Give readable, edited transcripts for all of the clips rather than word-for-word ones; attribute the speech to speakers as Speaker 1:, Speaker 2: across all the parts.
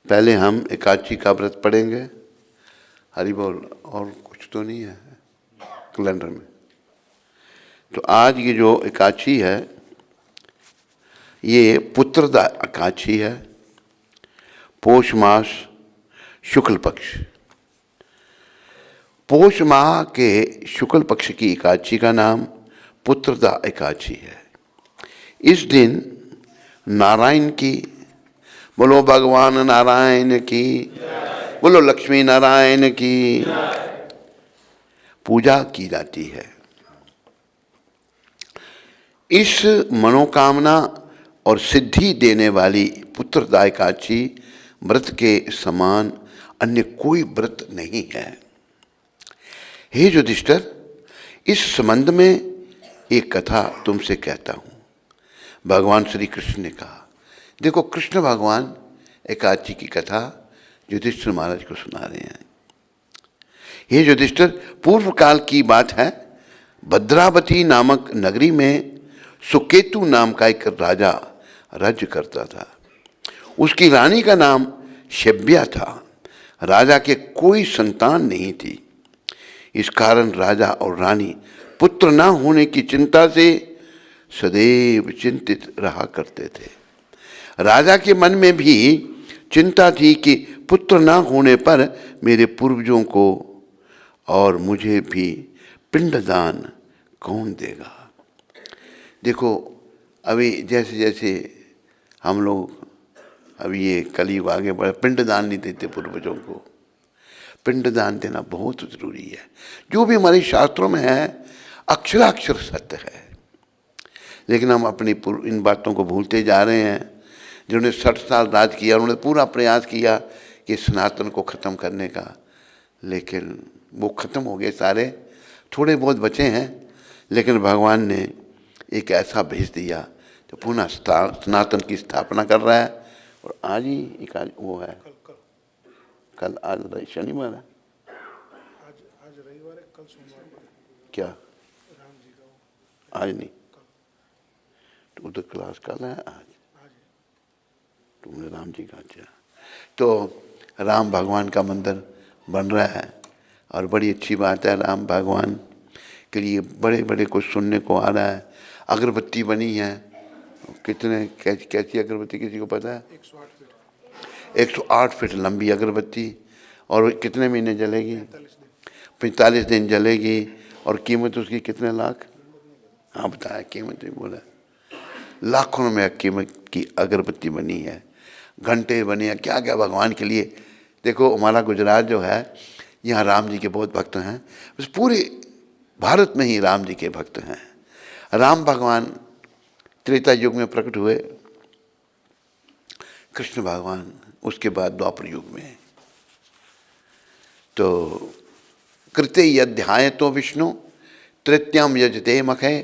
Speaker 1: पहले हम एकादशी का व्रत पढ़ेंगे। हरि बोल। और कुछ तो नहीं है कैलेंडर में। तो आज ये जो एकादशी है ये पुत्रदा एकादशी है, पौष मास शुक्ल पक्ष। पौष माह के शुक्ल पक्ष की एकादशी का नाम पुत्रदा एकादशी है। इस दिन नारायण की, बोलो भगवान नारायण की, बोलो लक्ष्मी नारायण की पूजा की जाती है। इस मनोकामना और सिद्धि देने वाली पुत्रदा एकादशी व्रत के समान अन्य कोई व्रत नहीं है। हे युधिष्ठिर, इस संबंध में एक कथा तुमसे कहता हूं। भगवान श्री कृष्ण ने कहा। देखो, कृष्ण भगवान एकादशी की कथा युधिष्ठिर महाराज को सुना रहे हैं। हे युधिष्ठिर, पूर्व काल की बात है। भद्रावती नामक नगरी में सुकेतु नाम का एक राजा राज्य करता था। उसकी रानी का नाम शब्या था। राजा के कोई संतान नहीं थी। इस कारण राजा और रानी पुत्र न होने की चिंता से सदैव चिंतित रहा करते थे। राजा के मन में भी चिंता थी कि पुत्र न होने पर मेरे पूर्वजों को और मुझे भी पिंडदान कौन देगा। देखो, अभी जैसे जैसे हम लोग अभी ये कलयुग आगे बढ़े, पिंडदान नहीं देते पूर्वजों को। पिंडदान देना बहुत जरूरी है। जो भी हमारे शास्त्रों में है अक्षराक्षर सत्य है, लेकिन हम अपनी इन बातों को भूलते जा रहे हैं। जिन्होंने 60 साल राज किया, उन्होंने पूरा प्रयास किया कि सनातन को ख़त्म करने का, लेकिन वो ख़त्म हो गए सारे। थोड़े बहुत बचे हैं, लेकिन भगवान ने एक ऐसा भेज दिया जो पुनः सनातन की स्थापना कर रहा है। और आज ही एक आज वो है, कल आज शनिवार है,
Speaker 2: आज रविवार है, कल सोमवार को
Speaker 1: क्या
Speaker 2: राम जी का
Speaker 1: आज नहीं, तो उधर क्लास कल है, आज तुमने राम जी का। अच्छा, तो राम भगवान का मंदिर बन रहा है और बड़ी अच्छी बात है। राम भगवान के लिए बड़े बड़े कुछ सुनने को आ रहा है। अगरबत्ती बनी है, कितने कैसी अगरबत्ती किसी को पता है? 108 फीट लंबी अगरबत्ती। और कितने महीने जलेगी? 45 दिन जलेगी। और कीमत उसकी कितने लाख? हाँ बताया, कीमत भी बोला। लाखों में कीमत की अगरबत्ती बनी है, घंटे बने हैं, क्या क्या भगवान के लिए। देखो, हमारा गुजरात जो है, यहाँ राम जी के बहुत भक्त हैं। बस पूरे भारत में ही राम जी के भक्त हैं। राम भगवान त्रेता युग में प्रकट हुए, कृष्ण भगवान उसके बाद द्वापर युग में। तो कृते यध्याय तो विष्णु तृतीयम यजते मखे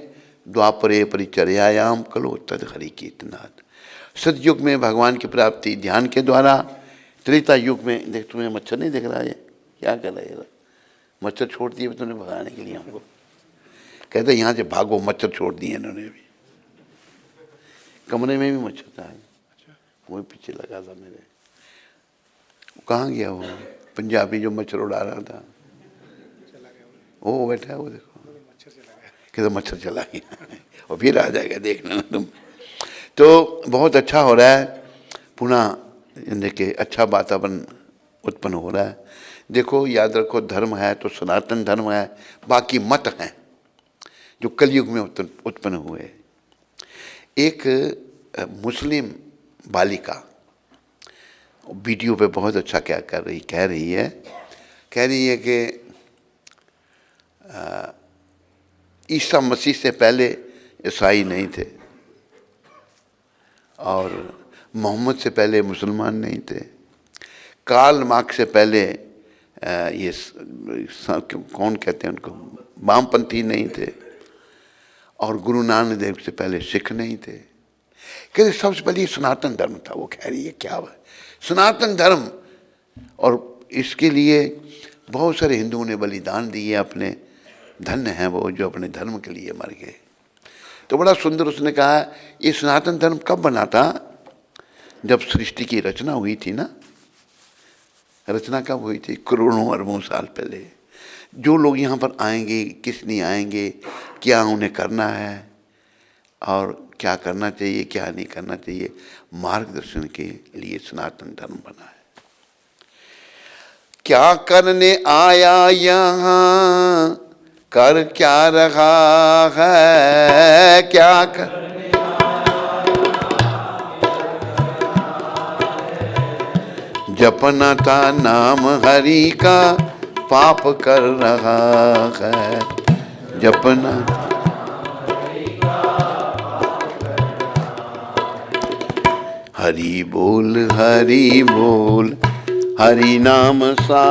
Speaker 1: द्वापरे परिचर्यायाम कलो तद हरि कीर्तनाद। सतयुग में भगवान की प्राप्ति ध्यान के द्वारा, त्रेता युग में। देख, तुम्हें मच्छर नहीं दिख रहा है? क्या कर रहा है? मच्छर छोड़ दिए तुमने भगाने के लिए हमको। कहते यहाँ से भागो, मच्छर छोड़ दिए इन्होंने भी। कमरे में भी मच्छर था, वो पीछे लगा था मेरे। कहाँ गया वो पंजाबी जो मच्छर उड़ा रहा था? वो बैठा है, वो देखो, कहते मच्छर चला गया और फिर आ जाएगा, देख लेना तुम। तो बहुत अच्छा हो रहा है, पुनः देखिए अच्छा वातावरण उत्पन्न हो रहा है। देखो, याद रखो, धर्म है तो सनातन धर्म है, बाकी मत हैं जो कलयुग में उत्पन्न हुए। एक मुस्लिम बालिका वीडियो पे बहुत अच्छा क्या कह रही है कि ईसा मसीह से पहले ईसाई नहीं थे और मोहम्मद से पहले मुसलमान नहीं थे, कार्ल मार्क्स से पहले ये कौन कहते हैं उनको, वामपंथी नहीं थे, और गुरु नानक देव से पहले सिख नहीं थे। कहते सबसे पहले सनातन धर्म था। वो कह रही है क्या है सनातन धर्म, और इसके लिए बहुत सारे हिंदुओं ने बलिदान दिए अपने। धन्य हैं वो जो अपने धर्म के लिए मर गए। तो बड़ा सुंदर उसने कहा, ये सनातन धर्म कब बना था? जब सृष्टि की रचना हुई थी ना, रचना कब हुई थी? करोड़ों अरबों साल पहले। जो लोग यहाँ पर आएंगे, किस लिए आएंगे, क्या उन्हें करना है और क्या करना चाहिए, क्या नहीं करना चाहिए, मार्गदर्शन के लिए सनातन धर्म बना है। क्या करने आया यहाँ, कर क्या रहा है, क्या कर जपना था नाम हरि का, पाप कर रहा है। जपना हरि बोल हरि नाम सा,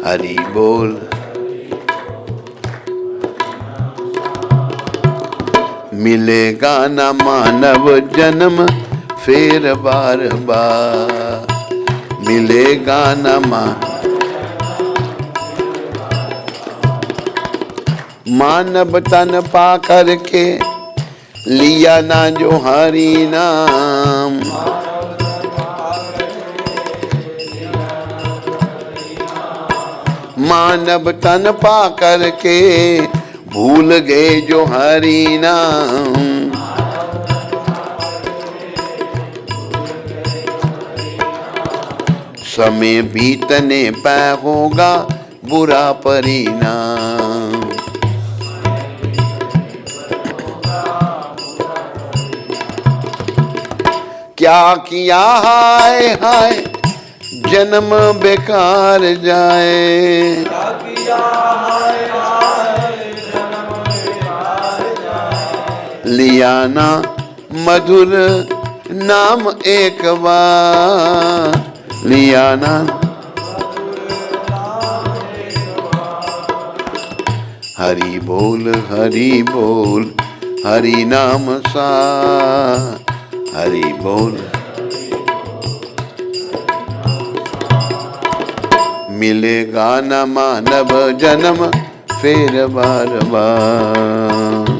Speaker 1: हरि बोल। मिलेगा न मानव जन्म फिर बार बार, मिलेगा न मानव तन पा करके लिया ना जो हरि नाम, मानव तन पा करके भूल गए जो हरि नाम। समय बीतने पर होगा बुरा परिणाम। क्या किया हाय हाय जन्म बेकार जाए, क्या किया हाय हाय जन्म बेकार जाए। लिया ना मधुर नाम एक बार, लिया ना हरि बोल हरि नाम सा, हरि बोल। मिलेगा न मानव जन्म फिर बार बार।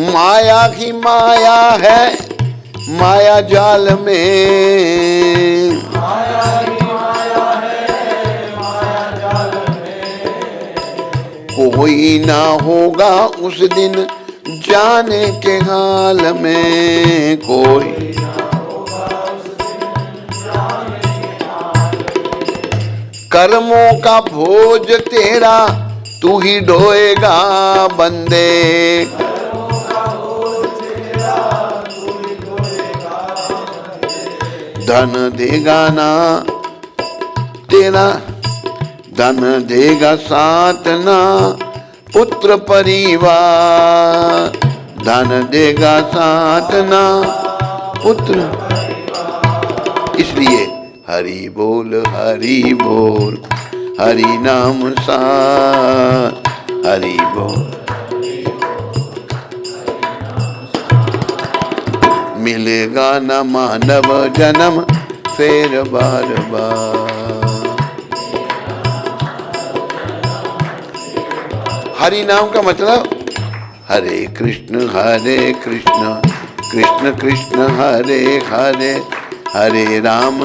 Speaker 1: माया ही माया है माया जाल में, माया ही माया है माया जाल में। कोई ना होगा उस दिन जाने के हाल में, कोई ना होगा उस दिन जाने के हाल में। कर्मों का भोज तेरा तू ही ढोएगा बंदे, धन देगा ना तेरा, धन देगा साथ ना पुत्र परिवार, धन देगा साथ ना पुत्र। इसलिए हरि बोल हरि नाम सा, हरि बोल। मिलेगा न मानव जन्म फिर बार बार। हरि नाम का मतलब हरे कृष्ण कृष्ण कृष्ण हरे हरे, हरे राम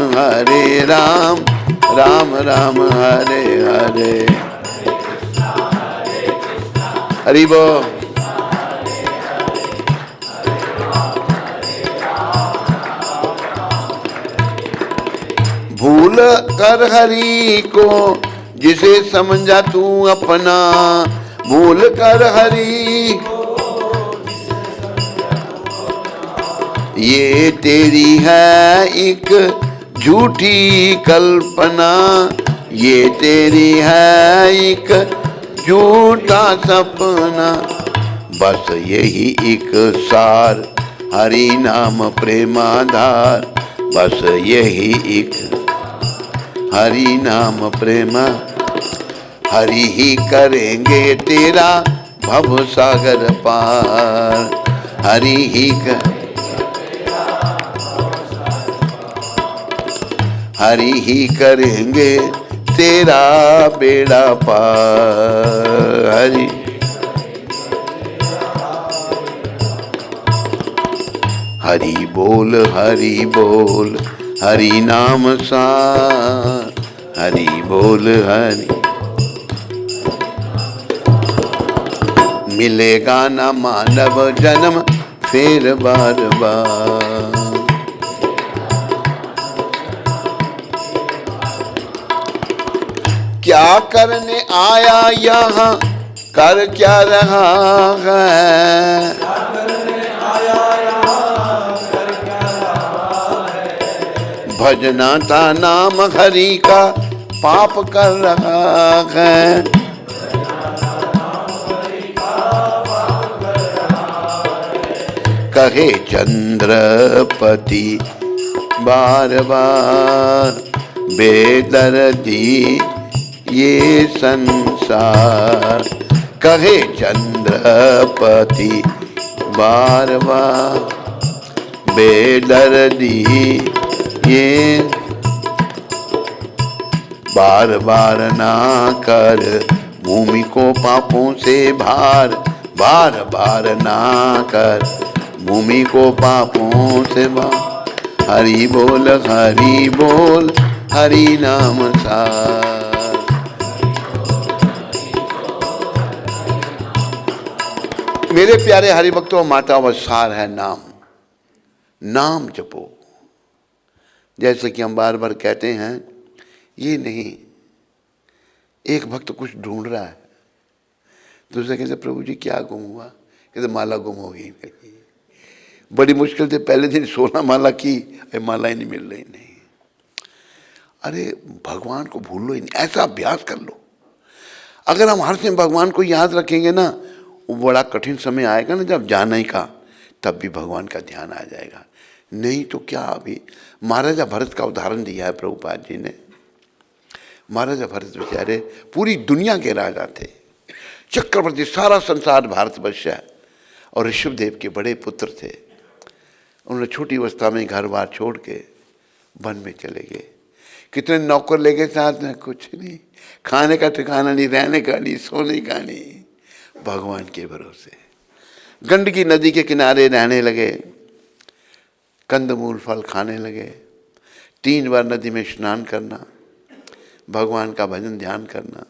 Speaker 1: राम राम हरे हरे। हरि बोल। भूल कर हरि को जिसे समझा तू अपना, भूल कर हरि ये तेरी है एक झूठी कल्पना, ये तेरी है एक झूठा सपना। बस यही एक सार हरि नाम प्रेमाधार, बस यही एक हरि नाम प्रेम। हरि ही करेंगे तेरा भव सागर पार, हरि ही हरि ही करेंगे तेरा बेड़ा पार। हरि हरि बोल हरि नाम सार, हरि बोल हरि। मिलेगा न मानव जन्म फिर बार बार। क्या करने आया यहाँ कर क्या रहा है, भजना था नाम हरि का पाप कर रहा है। कहे चंद्रपति बार बार, बेदर्दी ये संसार। कहे चंद्रपति बार बार, बेदर्दी ये बार बार ना कर भूमि को पापों से भार, बार बार ना कर भूमि को पापों से भार। हरि बोल हरि नाम सार। मेरे प्यारे हरि भक्तों, माता व सार है नाम, नाम जपो। जैसे कि हम बार बार कहते हैं, ये नहीं, एक भक्त कुछ ढूंढ रहा है, दूसरे कहते प्रभु जी क्या गुम हुआ, कहते माला गुम हो गई। बड़ी मुश्किल से पहले दिन 16 माला की, माला ही नहीं मिल रही। नहीं, अरे भगवान को भूल लो ही नहीं, ऐसा अभ्यास कर लो। अगर हम हर समय भगवान को याद रखेंगे ना, वो बड़ा कठिन समय आएगा ना जब जाने का, तब भी भगवान का ध्यान आ जाएगा। नहीं तो क्या, अभी महाराजा भरत का उदाहरण दिया है प्रभुपाद जी ने। महाराजा भरत बेचारे पूरी दुनिया के राजा थे, चक्रवर्ती, सारा संसार भारतवर्ष है, और ऋषभदेव के बड़े पुत्र थे। उन्होंने छोटी अवस्था में घर बार छोड़ के वन में चले गए। कितने नौकर ले गए साथ में, कुछ नहीं, खाने का ठिकाना नहीं, रहने का नहीं, सोने का नहीं, भगवान के भरोसे। गंडकी नदी के किनारे रहने लगे, कंदमूल फल खाने लगे, 3 बार नदी में स्नान करना, भगवान का भजन ध्यान करना।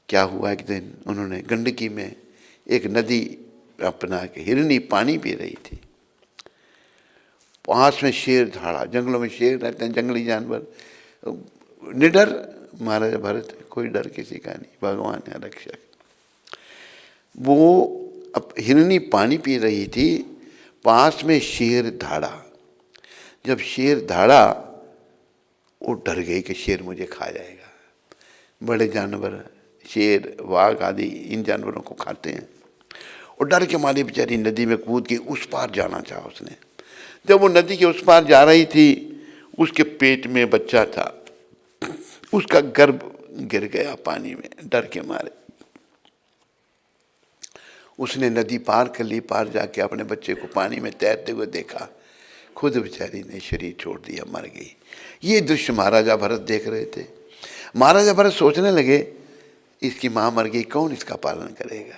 Speaker 1: क्या हुआ, एक दिन उन्होंने गंडकी में एक नदी अपना के, हिरनी पानी पी रही थी, पास में शेर धाड़ा। जंगलों में शेर रहते हैं, जंगली जानवर, निडर महाराजा भरत, कोई डर किसी का नहीं, भगवान है रक्षक। वो अब हिरनी पानी पी रही थी, पास में शेर धाड़ा। जब शेर धाड़ा, वो डर गई कि शेर मुझे खा जाएगा। बड़े जानवर, शेर, वाघ आदि इन जानवरों को खाते हैं। और डर के मारे बेचारी नदी में कूद के उस पार जाना चाहा उसने। जब वो नदी के उस पार जा रही थी, उसके पेट में बच्चा था, उसका गर्भ गिर गया पानी में डर के मारे। उसने नदी पार कर ली, पार जाके अपने बच्चे को पानी में तैरते हुए देखा, खुद बेचारी ने शरीर छोड़ दिया, मर गई। ये दृश्य महाराजा भरत देख रहे थे। महाराजा भरत सोचने लगे, इसकी माँ मर गई, कौन इसका पालन करेगा।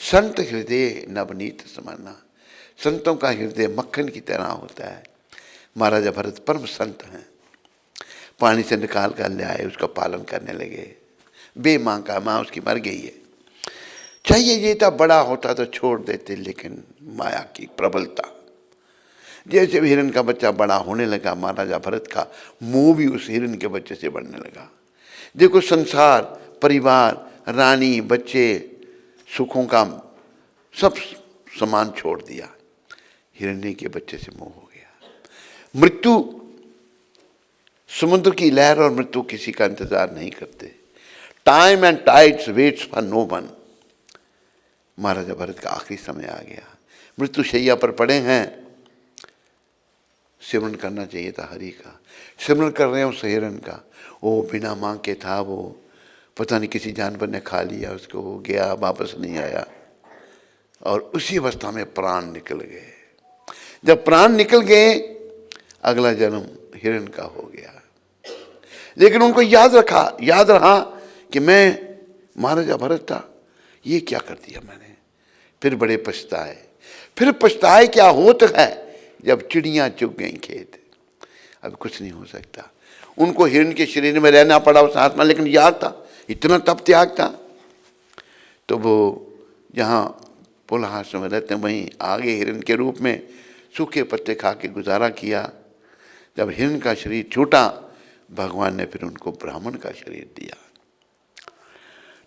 Speaker 1: संत हृदय नवनीत समाना, संतों का हृदय मक्खन की तरह होता है। महाराजा भरत परम संत हैं। पानी से निकाल कर ले आए, उसका पालन करने लगे। बे माँ का, माँ उसकी मर गई है। चाहिए ये था बड़ा होता तो छोड़ देते, लेकिन माया की प्रबलता। जैसे हिरण का बच्चा बड़ा होने लगा, महाराजा भरत का मोह भी उस हिरण के बच्चे से बढ़ने लगा। देखो, संसार, परिवार, रानी, बच्चे, सुखों का सब सामान छोड़ दिया, हिरण्य के बच्चे से मोह हो गया। मृत्यु, समुद्र की लहर और मृत्यु किसी का इंतजार नहीं करते। Time and tides waits for no one. Maharaja Bharat का आखिरी समय आ गया, मृत्यु शैया पर पड़े हैं। सिमरन करना चाहिए था हरि का, सिमरन कर रहे हैं उस हिरण का। वो बिना मांग के था, वो पता नहीं किसी जानवर ने खा लिया उसको, वो गया, वापस नहीं आया, और उसी अवस्था में प्राण निकल गए। जब प्राण निकल गए, अगला जन्म हिरण का हो गया। लेकिन उनको याद रहा कि मैं महाराजा भरत था, ये क्या कर दिया मैंने। फिर बड़े पछताए, फिर पछताए क्या होता है जब चिड़ियां चुग गई खेत। अब कुछ नहीं हो सकता। उनको हिरण के शरीर में रहना पड़ा उस आत्मा, लेकिन याद था, इतना तप त्याग था। तो वो जहाँ पुलहास में रहते हैं वहीं आगे हिरण के रूप में सूखे पत्ते खा के गुजारा किया। जब हिरण का शरीर छूटा, भगवान ने फिर उनको ब्राह्मण का शरीर दिया।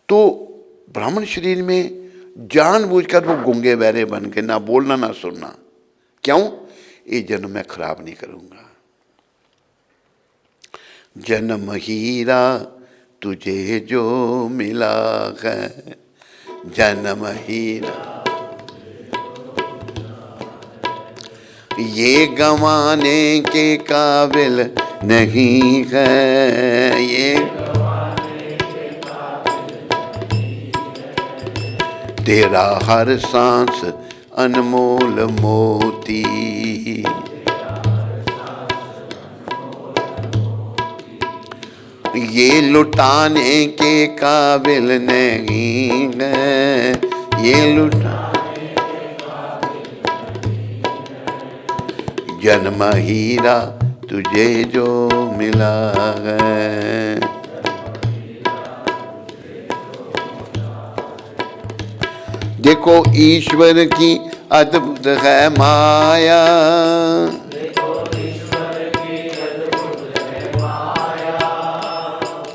Speaker 1: तो ब्राह्मण शरीर में जानबूझकर वो गूंगे बहरे बन के, ना बोलना ना सुनना। क्यों? ये जन्म मैं खराब नहीं करूंगा। जन्म हीरा तुझे जो मिला है, जन्म हीरा ये गंवाने के काबिल नहीं है, ये तेरा हर सांस अनमोल मोती, ये लुटाने के काबिल नहीं है, ये लुटाने के काबिल नहीं है, जन्म हीरा तुझे जो मिला है। देखो ईश्वर की अद्भुत है माया,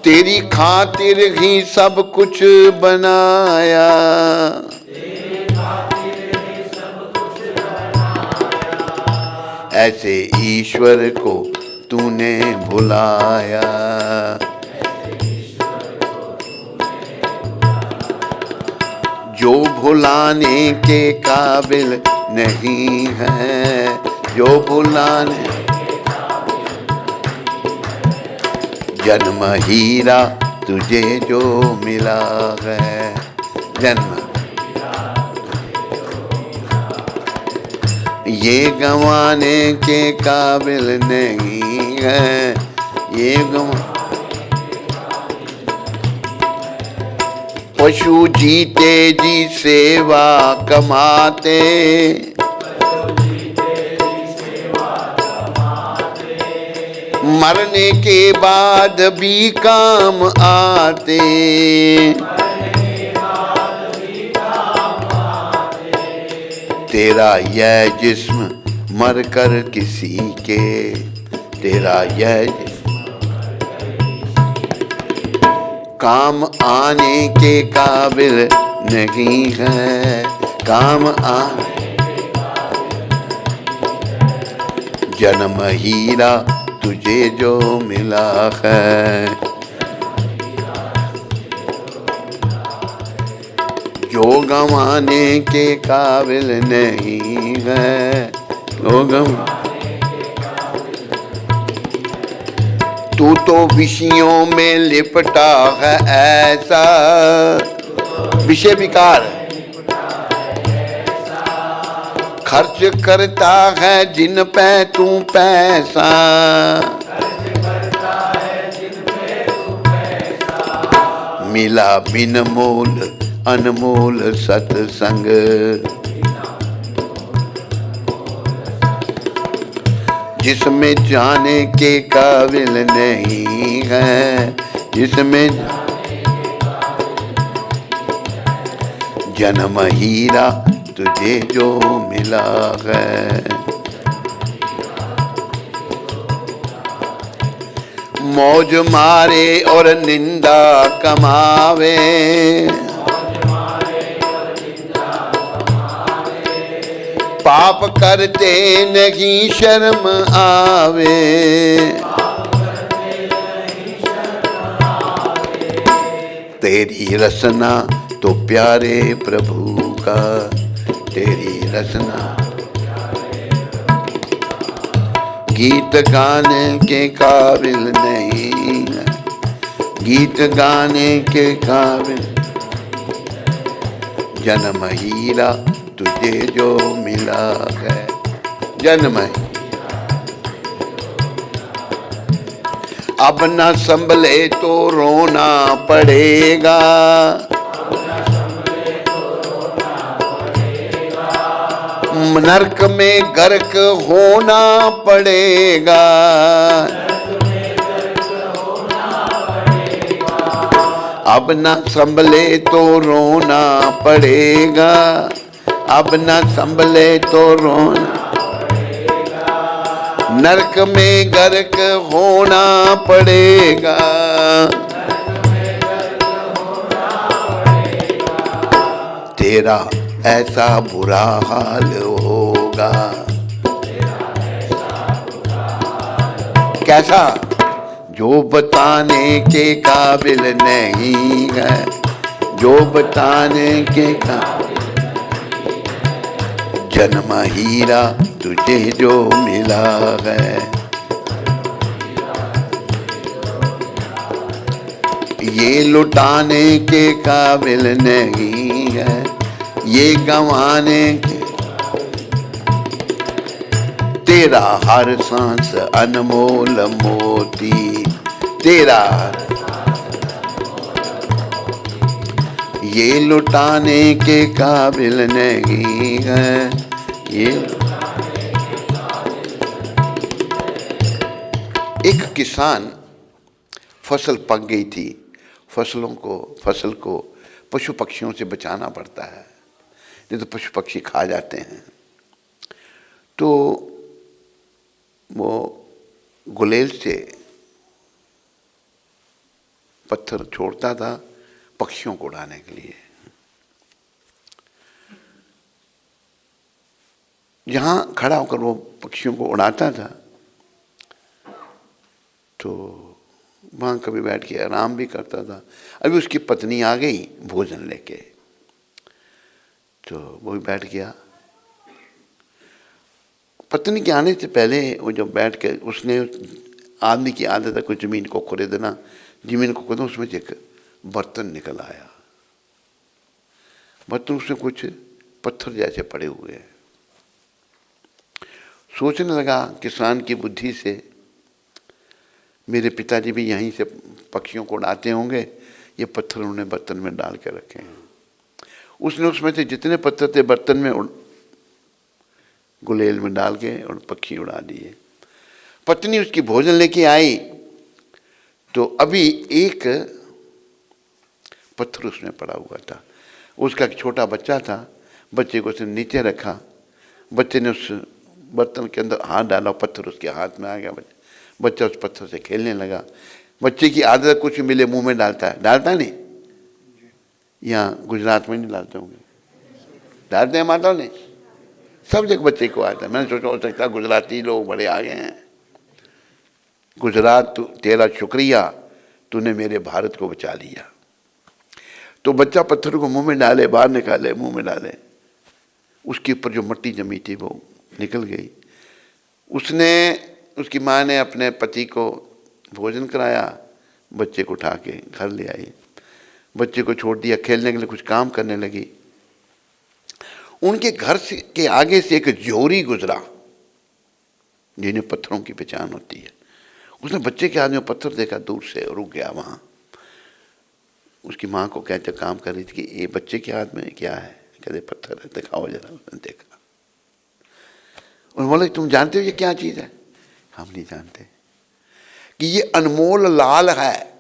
Speaker 1: तेरी खातिर ही सब कुछ बनाया, ऐसे ईश्वर को तूने भुलाया, जो भुलाने के काबिल नहीं है, जो भुलाने जन्म हीरा तुझे जो मिला है, जन्म ये गंवाने के काबिल नहीं है, ये पशु जीते जी सेवा कमाते, मरने के बाद भी काम आते, तेरा यह जिस्म मर कर किसी के, तेरा यह जिस्म काम आने के काबिल नहीं है, काम आने के काबिल नहीं है, जन्म हीरा तुझे जो मिला है, जो गंवाने के काबिल नहीं है, जो गंवाने तू तो विषयों में लिपटा है ऐसा, विषय विकार खर्च करता है जिन पे तू पैसा, मिला बिन मोल अनमोल सत्संग, जिसमें जाने के काबिल नहीं है, जिसमें जन्म हीरा तुझे जो मिला है, मौज मारे और निंदा कमावे, पाप करते नहीं शर्म आवे, तेरी रसना तो प्यारे प्रभु का, तेरी रसना गीत गाने के काबिल नहीं है, गीत गाने के काबिल, जन्म हीरा तुझे जो मिला है, जन्म अब न संभले तो रोना पड़ेगा, नरक में गर्क होना पड़ेगा, अब न संभले तो रोना पड़ेगा, अब न संभले तो रोना पड़ेगा, नरक में गर्क होना पड़ेगा, तेरा ऐसा बुरा हाल होगा। कैसा? जो बताने के काबिल नहीं है, जो बताने के काबिल नहीं है, जन्म हीरा तुझे जो मिला है, ये लुटाने के काबिल नहीं है, ये गंवाने के, तेरा हर सांस अनमोल मोती, तेरा ये लुटाने के काबिल नहीं है, ये। एक किसान, फसल पक गई थी, फसल को पशु पक्षियों से बचाना पड़ता है, नहीं तो पशु पक्षी खा जाते हैं। तो वो गुलेल से पत्थर छोड़ता था पक्षियों को उड़ाने के लिए। जहां खड़ा होकर वो पक्षियों को उड़ाता था, तो वहां कभी बैठ के आराम भी करता था। अभी उसकी पत्नी आ गई भोजन लेके, तो वो भी बैठ गया। पत्नी के आने से पहले वो जब बैठ के, उसने, आदमी की आदत है कुछ जमीन को खुरेदना, जमीन को खुदा, उसमें एक बर्तन निकल आया। बर्तन उसमें कुछ पत्थर जैसे पड़े हुए हैं। सोचने लगा किसान की बुद्धि से, मेरे पिताजी भी यहीं से पक्षियों को उड़ाते होंगे, ये पत्थर उन्होंने बर्तन में डाल के रखे हैं। उसने उसमें से जितने पत्थर थे बर्तन में गुलेल में डाल के और पक्षी उड़ा दिए। पत्नी उसकी भोजन लेके आई, तो अभी एक पत्थर उसमें पड़ा हुआ था। उसका एक छोटा बच्चा था, बच्चे को उसने नीचे रखा, बच्चे ने उस बर्तन के अंदर हाथ डाला, पत्थर उसके हाथ में आ गया। बच्चा उस पत्थर से खेलने लगा। बच्चे की आदत कुछ मिले मुंह में डालता है, डालता नहीं? यहाँ गुजरात में नहीं डालते होंगे, डालते हैं माता ने, सब जगह बच्चे को आता है। मैंने सोचा हो सकता गुजराती लोग बड़े आगे हैं। गुजरात तेरा शुक्रिया, तूने मेरे भारत को बचा लिया। तो बच्चा पत्थर को मुंह में डाले, बाहर निकाले, मुंह में डाले, उसके ऊपर जो मिट्टी जमी थी वो निकल गई। उसकी माँ ने अपने पति को भोजन कराया, बच्चे को उठा के घर ले आई, बच्चे को छोड़ दिया, खेलने के लिए कुछ काम करने लगी। उनके घर के आगे से एक जोरी गुजरा, जिन्हें पत्थरों की पहचान होती है। उसने बच्चे के हाथ में पत्थर देखा, दूर से रुक गया वहाँ। उसकी माँ को कहते काम कर रही थी कि ये बच्चे के हाथ में क्या है? कहते पत्थर है, दिखाओ जरा। उसने देखा, उन्होंने बोला तुम जानते हो ये क्या चीज़ है? हम नहीं जानते कि ये अनमोल लाल है,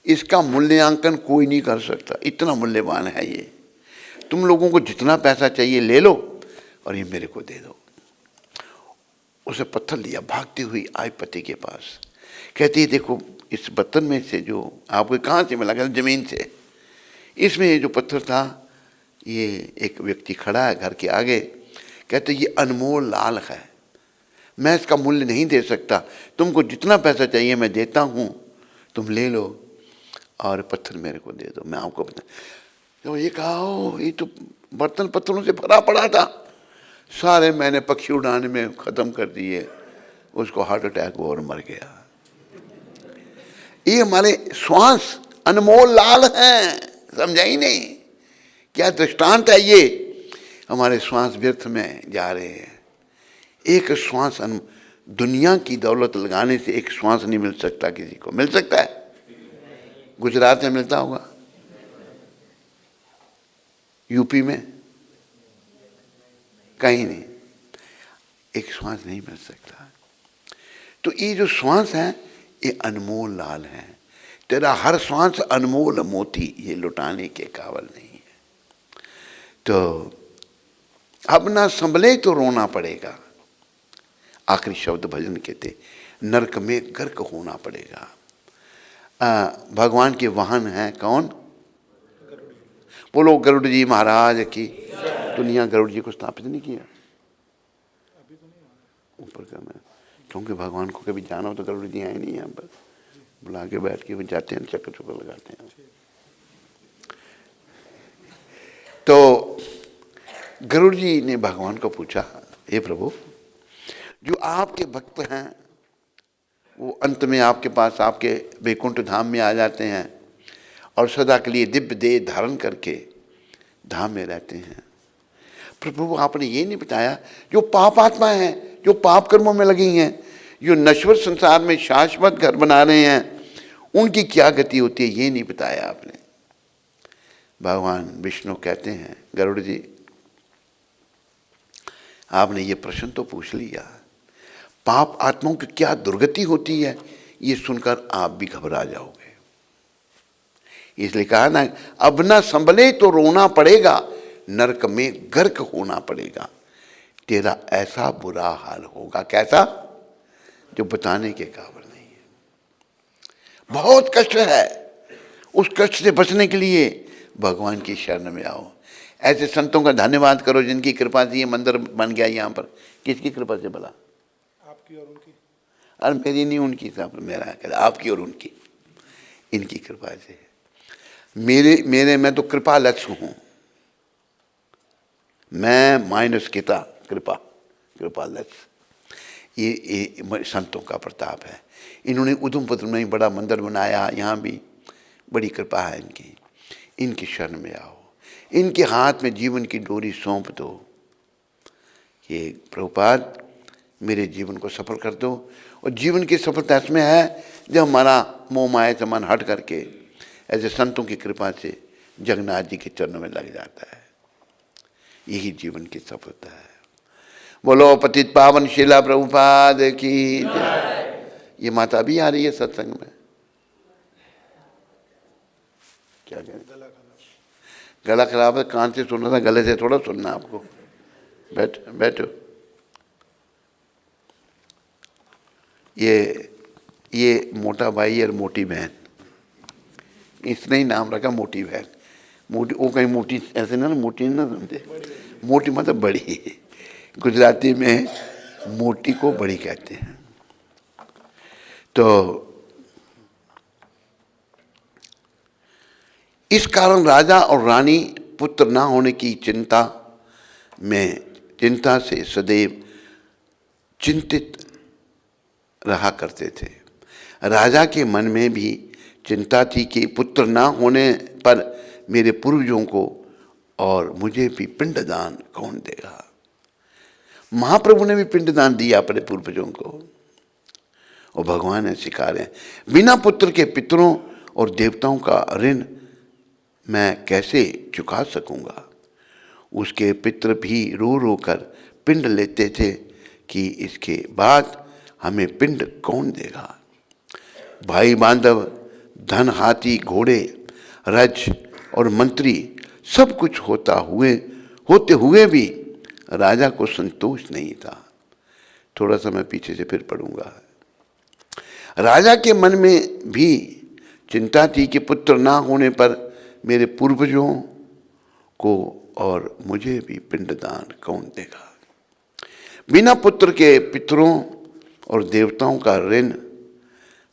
Speaker 1: इसका मूल्यांकन कोई नहीं कर सकता, इतना मूल्यवान है ये। तुम लोगों को जितना पैसा चाहिए ले लो और ये मेरे को दे दो। उसे पत्थर लिया, भागती हुई आई पति के पास, कहती है देखो इस बर्तन में से जो आपको कहाँ से मिला? कहते जमीन से। इसमें ये जो पत्थर था, ये एक व्यक्ति खड़ा है घर के आगे, कहते ये अनमोल लाल है, मैं इसका मूल्य नहीं दे सकता, तुमको जितना पैसा चाहिए मैं देता हूँ, तुम ले लो और पत्थर मेरे को दे दो, मैं आपको बता। तो ये कहा ये तो बर्तन पत्थरों से भरा पड़ा था, सारे मैंने पक्षी उड़ाने में ख़त्म कर दिए। उसको हार्ट अटैक हुआ और मर गया। ये हमारे श्वास अनमोल लाल हैं, समझा ही नहीं? क्या दृष्टांत है ये? हमारे श्वास व्यर्थ में जा रहे हैं। एक श्वास, दुनिया की दौलत लगाने से एक श्वास नहीं मिल सकता किसी को। मिल सकता है? गुजरात में मिलता होगा, यूपी में, कहीं नहीं, एक श्वास नहीं मिल सकता। तो ये जो श्वास है ये अनमोल लाल है, तेरा हर श्वास अनमोल मोती, ये लुटाने के काबिल नहीं है। तो अब ना संभले तो रोना पड़ेगा, आखिरी शब्द भजन के थे, नरक में गर्क होना पड़ेगा। भगवान के वाहन हैं कौन? बोलो गरुड़ जी महाराज की। दुनिया गरुड़ जी को स्थापित नहीं किया ऊपर का मैं, क्योंकि भगवान को कभी जाना हो तो गरुड़ जी आए नहीं यहाँ पर, बुला के बैठ के वो जाते हैं, चक्कर चुक्कर लगाते हैं। तो गरुड़ जी ने भगवान को पूछा, हे प्रभु, जो आपके भक्त हैं वो अंत में आपके पास, आपके वैकुंठ धाम में आ जाते हैं और सदा के लिए दिव्य देह धारण करके धाम में रहते हैं। प्रभु आपने ये नहीं बताया जो पाप आत्मा हैं, जो पाप कर्मों में लगी हैं, जो नश्वर संसार में शाश्वत घर बना रहे हैं, उनकी क्या गति होती है, ये नहीं बताया आपने। भगवान विष्णु कहते हैं, गरुड़ जी आपने ये प्रश्न तो पूछ लिया, पाप आत्माओं की क्या दुर्गति होती है ये सुनकर आप भी घबरा जाओगे। इसलिए कहा ना, अब ना संभले तो रोना पड़ेगा, नरक में गर्क होना पड़ेगा, तेरा ऐसा बुरा हाल होगा। कैसा? जो बताने के काबिल नहीं है। बहुत कष्ट है, उस कष्ट से बचने के लिए भगवान की शरण में आओ। ऐसे संतों का धन्यवाद करो जिनकी कृपा से ये मंदिर बन गया यहाँ पर। किसकी कृपा से भला?
Speaker 2: आपकी और उनकी।
Speaker 1: और मेरी नहीं, उनकी साहब, मेरा आपकी और उनकी, इनकी कृपा से। मेरे मैं तो कृपा लक्ष्य हूँ, मैं माइनस किता कृपा लक्ष्य। ये संतों का प्रताप है। इन्होंने उधमपुर में बड़ा मंदिर बनाया, यहाँ भी बड़ी कृपा है इनकी। इनकी शरण में आओ, इनके हाथ में जीवन की डोरी सौंप दो। ये प्रभुपाद मेरे जीवन को सफल कर दो। और जीवन की सफलता इसमें है जब हमारा मोह माया से मन हट करके ऐसे संतों की कृपा से जगन्नाथ जी के चरणों में लग जाता है। यही जीवन की सफलता है। बोलो पतित पावन शिला प्रभुपाद की जय। ये माता भी आ रही है सत्संग में। क्या करें? गला खराब है, कान से सुनना था, गले से थोड़ा सुनना आपको। बैठो। ये मोटा भाई और मोटी बहन, इसने ही नाम रखा मोटी बहन। मोटी वो कहीं मोटी ऐसे ना मोटी ना समझे, मोटी मतलब बड़ी। गुजराती में मोटी को बड़ी कहते हैं। तो इस कारण राजा और रानी पुत्र ना होने की चिंता से सदैव चिंतित रहा करते थे। राजा के मन में भी चिंता थी कि पुत्र ना होने पर मेरे पूर्वजों को और मुझे भी पिंडदान कौन देगा। महाप्रभु ने भी पिंडदान दिया अपने पूर्वजों को। और भगवान ने सिखा रहे हैं, बिना पुत्र के पितरों और देवताओं का ऋण मैं कैसे चुका सकूंगा। उसके पितर भी रो रो कर पिंड लेते थे कि इसके बाद हमें पिंड कौन देगा। भाई बांधव, धन, हाथी, घोड़े, रज और मंत्री सब कुछ होते हुए भी राजा को संतोष नहीं था। थोड़ा सा मैं पीछे से फिर पढ़ूंगा। राजा के मन में भी चिंता थी कि पुत्र ना होने पर मेरे पूर्वजों को और मुझे भी पिंडदान कौन देगा। बिना पुत्र के पितरों और देवताओं का ऋण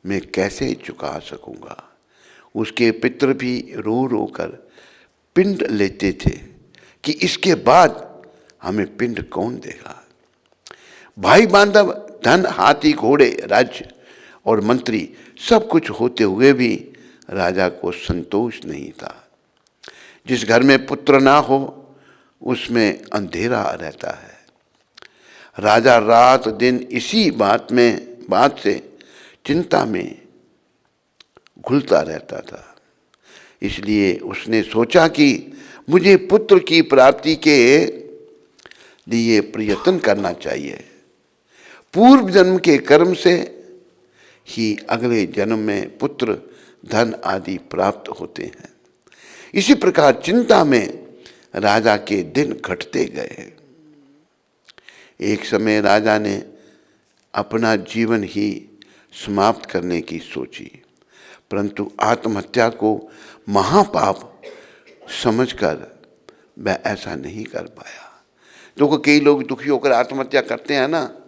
Speaker 1: मैं कैसे चुका सकूंगा। उसके पितर भी रो रो कर पिंड लेते थे कि इसके बाद हमें पिंड कौन देगा। भाई बांधव, धन, हाथी, घोड़े, राज्य और मंत्री सब कुछ होते हुए भी राजा को संतोष नहीं था। जिस घर में पुत्र ना हो उसमें अंधेरा रहता है। राजा रात दिन इसी बात से चिंता में घुलता रहता था। इसलिए उसने सोचा कि मुझे पुत्र की प्राप्ति के लिए प्रयत्न करना चाहिए। पूर्व जन्म के कर्म से ही अगले जन्म में पुत्र, धन आदि प्राप्त होते हैं। इसी प्रकार चिंता में राजा के दिन घटते गए। एक समय राजा ने अपना जीवन ही समाप्त करने की सोची, परंतु आत्महत्या को महापाप समझकर वह ऐसा नहीं कर पाया। देखो कई लोग दुखी होकर आत्महत्या करते हैं ना,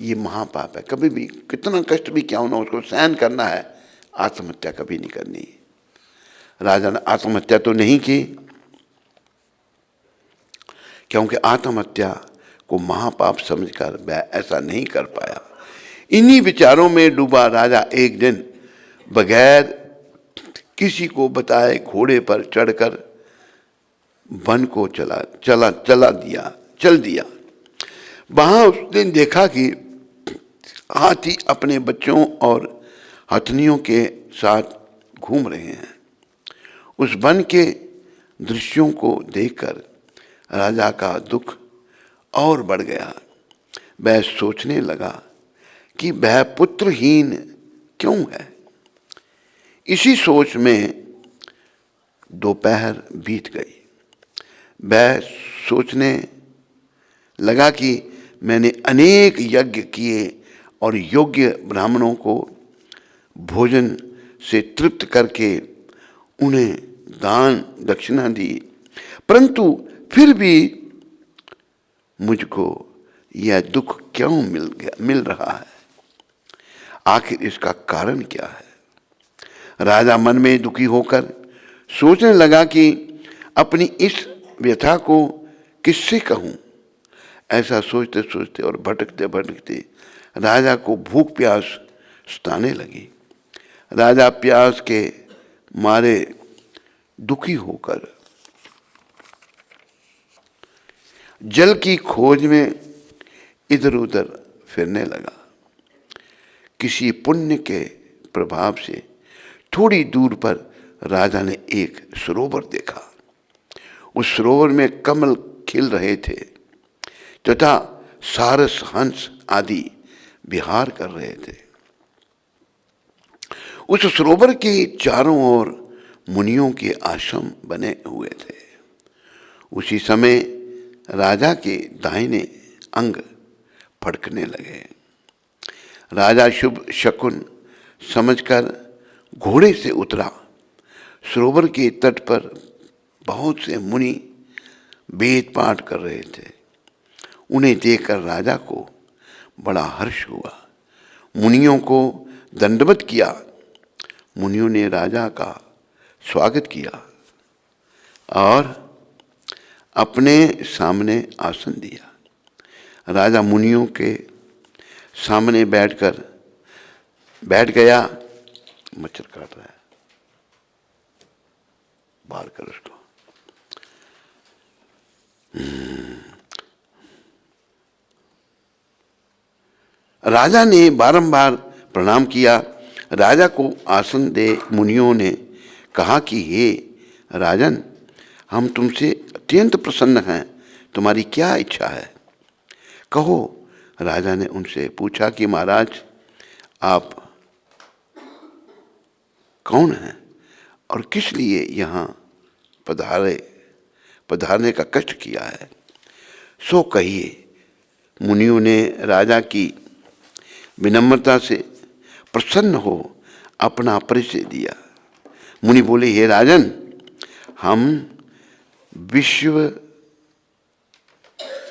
Speaker 1: ये महापाप है। कभी भी कितना कष्ट भी क्या होना उसको सहन करना है, आत्महत्या कभी नहीं करनी। राजा ने आत्महत्या तो नहीं की, क्योंकि आत्महत्या को महापाप समझकर वह ऐसा नहीं कर पाया। इन्हीं विचारों में डूबा राजा एक दिन बगैर किसी को बताए घोड़े पर चढ़कर वन को चल दिया। वहां उसने देखा कि हाथी अपने बच्चों और हथनियों के साथ घूम रहे हैं। उस वन के दृश्यों को देखकर राजा का दुख और बढ़ गया। वह सोचने लगा कि वह पुत्रहीन क्यों है। इसी सोच में दोपहर बीत गई। वह सोचने लगा कि मैंने अनेक यज्ञ किए और योग्य ब्राह्मणों को भोजन से तृप्त करके उन्हें दान दक्षिणा दी, परंतु फिर भी मुझको यह दुख क्यों मिल रहा है। आखिर इसका कारण क्या है। राजा मन में दुखी होकर सोचने लगा कि अपनी इस व्यथा को किससे कहूं। ऐसा सोचते सोचते और भटकते भटकते राजा को भूख प्यास सताने लगी। राजा प्यास के मारे दुखी होकर जल की खोज में इधर उधर फिरने लगा। किसी पुण्य के प्रभाव से थोड़ी दूर पर राजा ने एक सरोवर देखा। उस सरोवर में कमल खिल रहे थे तथा सारस हंस आदि विहार कर रहे थे। उस सरोवर के चारों ओर मुनियों के आश्रम बने हुए थे। उसी समय राजा के दाहिने अंग फड़कने लगे। राजा शुभ शकुन समझकर घोड़े से उतरा। सरोवर के तट पर बहुत से मुनि वेद पाठ कर रहे थे। उन्हें देखकर राजा को बड़ा हर्ष हुआ। मुनियों को दंडवत किया। मुनियों ने राजा का स्वागत किया और अपने सामने आसन दिया। राजा मुनियों के सामने बैठ गया। मच्छर काट रहा है, बाहर कर उसको। राजा ने बारंबार प्रणाम किया। राजा को आसन दे मुनियों ने कहा कि हे राजन, हम तुमसे अत्यंत प्रसन्न हैं। तुम्हारी क्या इच्छा है, कहो। राजा ने उनसे पूछा कि महाराज, आप कौन हैं और किस लिए यहाँ पधारने का कष्ट किया है, सो कहिए। मुनियों ने राजा की विनम्रता से प्रसन्न हो अपना परिचय दिया। मुनि बोले, हे राजन, हम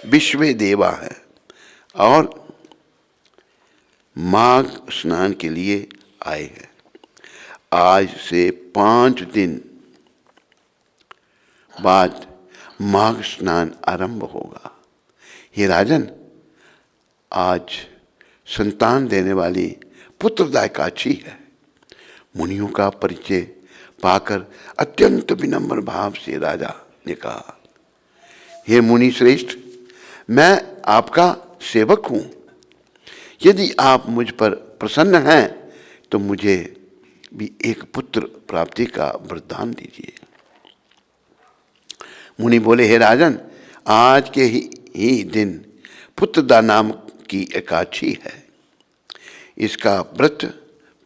Speaker 1: विश्व देवा है और माघ स्नान के लिए आए हैं। आज से 5 दिन बाद माघ स्नान आरंभ होगा। हे राजन, आज संतान देने वाली पुत्रदायकाची है। मुनियों का परिचय पाकर अत्यंत विनम्र भाव से राजा ने कहा, हे मुनि श्रेष्ठ, मैं आपका सेवक हूं। यदि आप मुझ पर प्रसन्न हैं तो मुझे भी एक पुत्र प्राप्ति का वरदान दीजिए। मुनि बोले, हे राजन, आज के ही दिन पुत्रदा नाम की एकादशी है। इसका व्रत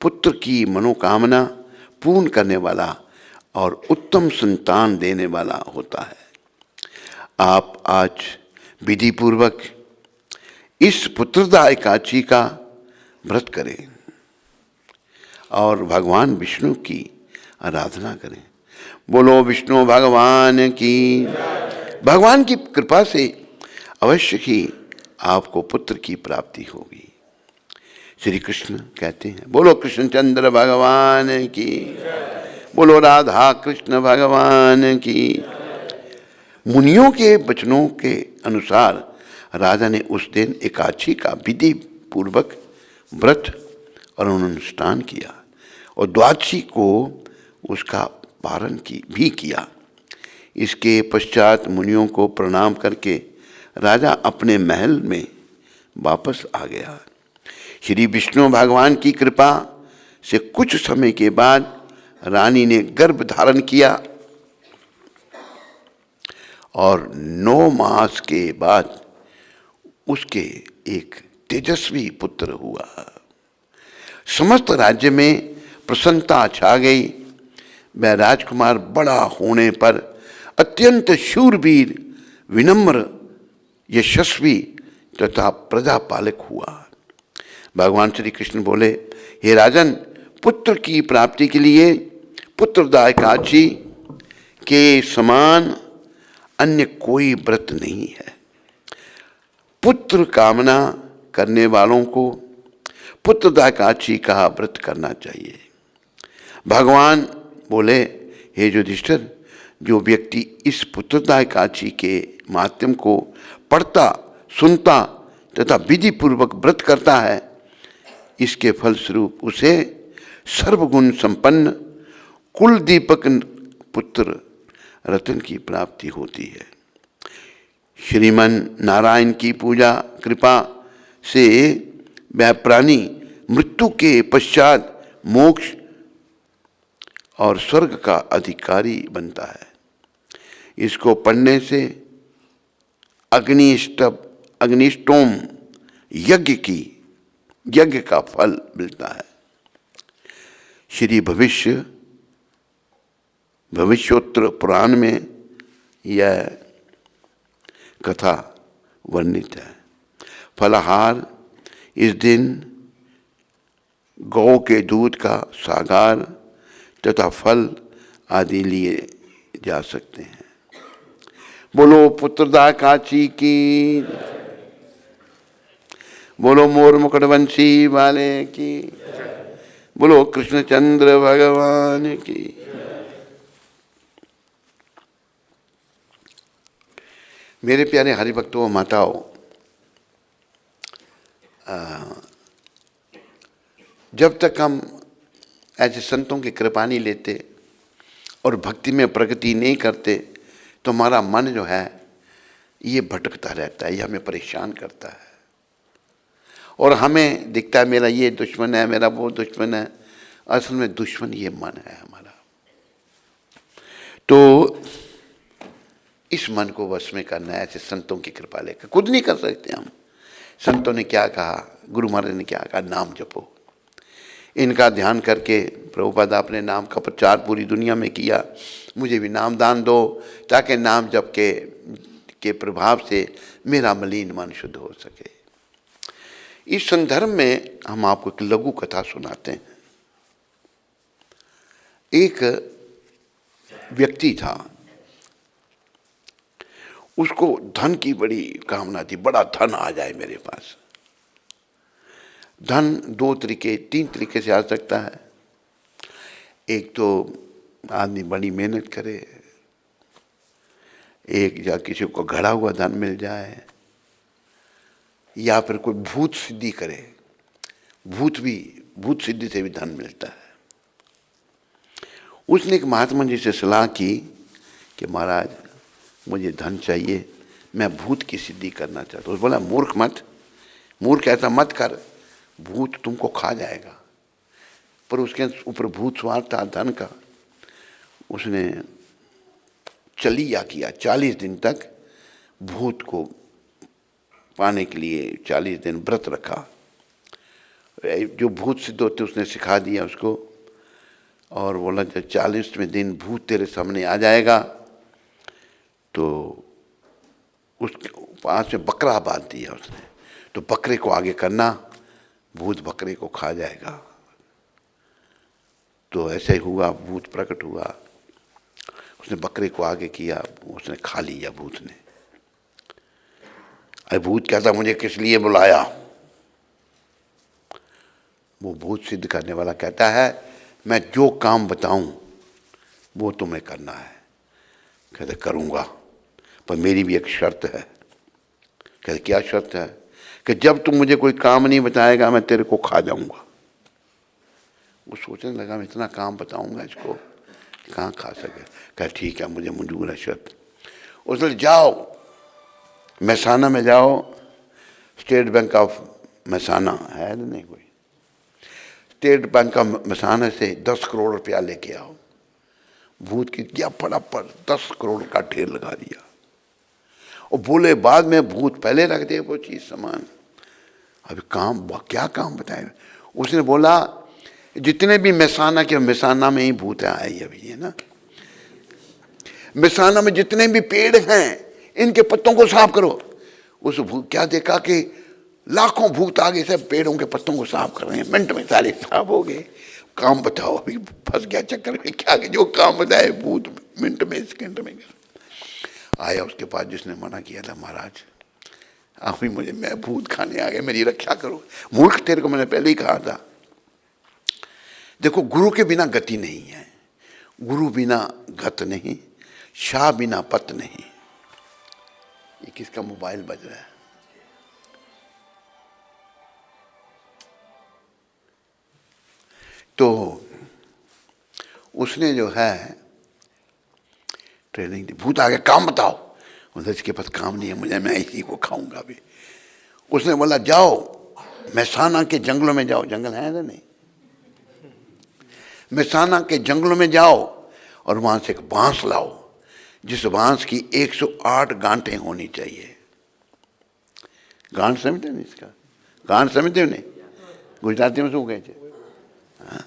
Speaker 1: पुत्र की मनोकामना पूर्ण करने वाला और उत्तम संतान देने वाला होता है। आप आज विधि पूर्वक इस पुत्रदा एकादशी का व्रत करें और भगवान विष्णु की आराधना करें। बोलो विष्णु भगवान की। भगवान की कृपा से अवश्य ही आपको पुत्र की प्राप्ति होगी। श्री कृष्ण कहते हैं, बोलो कृष्णचंद्र भगवान की, बोलो राधा कृष्ण भगवान की। मुनियों के वचनों के अनुसार राजा ने उस दिन एकादशी का विधि पूर्वक व्रत और अनुष्ठान किया और द्वादशी को उसका पारण भी किया। इसके पश्चात मुनियों को प्रणाम करके राजा अपने महल में वापस आ गया। श्री विष्णु भगवान की कृपा से कुछ समय के बाद रानी ने गर्भ धारण किया और 9 मास के बाद उसके एक तेजस्वी पुत्र हुआ। समस्त राज्य में प्रसन्नता छा गई। वह राजकुमार बड़ा होने पर अत्यंत शूरवीर, विनम्र, यशस्वी तथा प्रजापालक हुआ। भगवान श्री कृष्ण बोले, हे राजन, पुत्र की प्राप्ति के लिए पुत्रदा एकादशी के समान अन्य कोई व्रत नहीं है। पुत्र कामना करने वालों को पुत्रदा एकादशी का व्रत करना चाहिए। भगवान बोले, हे युधिष्ठिर, जो व्यक्ति इस पुत्रदा एकादशी के माध्यम को पढ़ता, सुनता तथा विधि पूर्वक व्रत करता है, इसके फलस्वरूप उसे सर्वगुण संपन्न कुल दीपक पुत्र रतन की प्राप्ति होती है। श्रीमन नारायण की पूजा कृपा से वह प्राणी मृत्यु के पश्चात मोक्ष और स्वर्ग का अधिकारी बनता है। इसको पढ़ने से अग्निष्टोम यज्ञ का फल मिलता है। श्री भविष्योत्तर पुराण में यह कथा वर्णित है। फलाहार इस दिन गौ के दूध का सागार तथा फल आदि लिए जा सकते हैं। बोलो पुत्रदा एकादशी की, बोलो मोर मुकुटवंशी वाले की, बोलो कृष्णचंद्र भगवान की। मेरे प्यारे हरिभक्तों, माताओं, जब तक हम ऐसे संतों की कृपा नहीं लेते और भक्ति में प्रगति नहीं करते तो हमारा मन जो है ये भटकता रहता है, ये हमें परेशान करता है और हमें दिखता है मेरा ये दुश्मन है, मेरा वो दुश्मन है। असल में दुश्मन ये मन है हमारा। तो इस मन को वश में करना है ऐसे संतों की कृपा लेकर। खुद नहीं कर सकते हम। संतों ने क्या कहा, गुरु महाराज ने क्या कहा, नाम जपो। इनका ध्यान करके प्रभुपाद अपने नाम का प्रचार पूरी दुनिया में किया। मुझे भी नाम दान दो ताकि नाम जप के प्रभाव से मेरा मलिन मन शुद्ध हो सके। इस संदर्भ में हम आपको एक लघु कथा सुनाते हैं। एक व्यक्ति था, उसको धन की बड़ी कामना थी, बड़ा धन आ जाए मेरे पास। धन 2 तरीके 3 तरीके से आ सकता है। एक तो आदमी बड़ी मेहनत करे, एक या किसी को घड़ा हुआ धन मिल जाए, या फिर कोई भूत सिद्धि करे। भूत सिद्धि से भी धन मिलता है। उसने एक महात्मा जी से सलाह की कि महाराज मुझे धन चाहिए, मैं भूत की सिद्धि करना चाहता हूँ। बोला मूर्ख ऐसा मत कर, भूत तुमको खा जाएगा। पर उसके ऊपर भूत सवार था धन का। उसने चलिया किया, 40 दिन तक भूत को पाने के लिए 40 दिन व्रत रखा। जो भूत सिद्ध होते उसने सिखा दिया उसको, और बोला जब 40वें दिन भूत तेरे सामने आ जाएगा तो उसके पास में बकरा बांध दिया उसने, तो बकरे को आगे करना, भूत बकरे को खा जाएगा। तो ऐसे ही हुआ, भूत प्रकट हुआ, उसने बकरे को आगे किया, उसने खा लिया भूत ने। अरे भूत कहता मुझे किस लिए बुलाया? वो भूत सिद्ध करने वाला कहता है मैं जो काम बताऊं वो तुम्हें करना है। कहते करूंगा, पर मेरी भी एक शर्त है। कहते क्या शर्त है? कि जब तुम मुझे कोई काम नहीं बताएगा मैं तेरे को खा जाऊंगा। वो सोचने लगा मैं इतना काम बताऊंगा इसको, कहाँ खा सके। कहा ठीक है, मुझे मंजूर है शर्त। उसने जाओ मैसाना में जाओ, स्टेट बैंक ऑफ मैसाना है ना, नहीं कोई, स्टेट बैंक ऑफ मैसाना से 10 करोड़ रुपया लेके आओ। भूत की क्या फटाफट 10 करोड़ का ढेर लगा दिया, और बोले बाद में भूत पहले रख दे वो चीज सामान। अभी काम क्या काम बताए? उसने बोला जितने भी मैसाना के, मैसाना में ही भूत आए अभी है ना, मैसाना में जितने भी पेड़ हैं इनके पत्तों को साफ करो। उस भूत क्या देखा कि लाखों भूत आगे से पेड़ों के पत्तों को साफ कर रहे हैं, मिनट में सारे साफ हो गए। काम बताओ, अभी फंस गया चक्कर में, क्या जो काम बताए भूत मिनट में सेकंड में आया उसके पास जिसने मना किया था, महाराज अभी मुझे, मैं भूत खाने आ गया, मेरी रक्षा करो। मूर्ख, तेरे को मैंने पहले ही कहा था। देखो गुरु के बिना गति नहीं है, गुरु बिना गत नहीं, शाह बिना पत नहीं। ये किसका मोबाइल बज रहा है? तो उसने जो है ट्रेनिंग दी, भूत आ गया काम बताओ। उधर इसके पास काम नहीं है मुझे, मैं इसी को खाऊंगा अभी। उसने बोला जाओ मैसाना के जंगलों में जाओ, जंगल है ना नहीं, मैसाना के जंगलों में जाओ और वहां से एक बांस लाओ जिस बांस की 108 गांठें होनी चाहिए। गांठ समझते नहीं इसका? गांठ समझते हो नहीं? गुजराती में શું કહે છે? हाँ,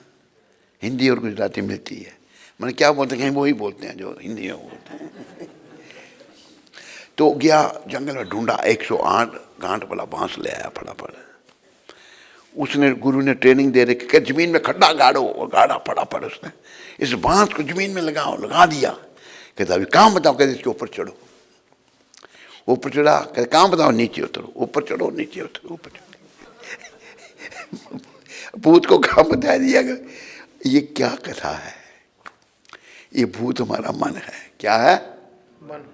Speaker 1: हिंदी और गुजराती मिलती है। मैंने क्या बोलते हैं, वही बोलते हैं जो हिंदी में बोलते हैं। तो गया जंगल में, ढूंढा 108 गांठ वाला बांस ले आया फटाफट। उसने, गुरु ने ट्रेनिंग दे रखी कि जमीन में खड्डा गाड़ो, और गाड़ा फटाफट उसने इस बांस को जमीन में लगाओ, लगा दिया। कहता अभी काम बताओ। कहते इसके ऊपर चढ़ो। ऊपर चढ़ा, कहते काम बताओ, नीचे उतरो, ऊपर चढ़ो, नीचे उतरो, ऊपर चढ़ो। भूत को काम बता दिया। ये क्या कथा है? ये भूत हमारा मन है। क्या है?
Speaker 2: मन।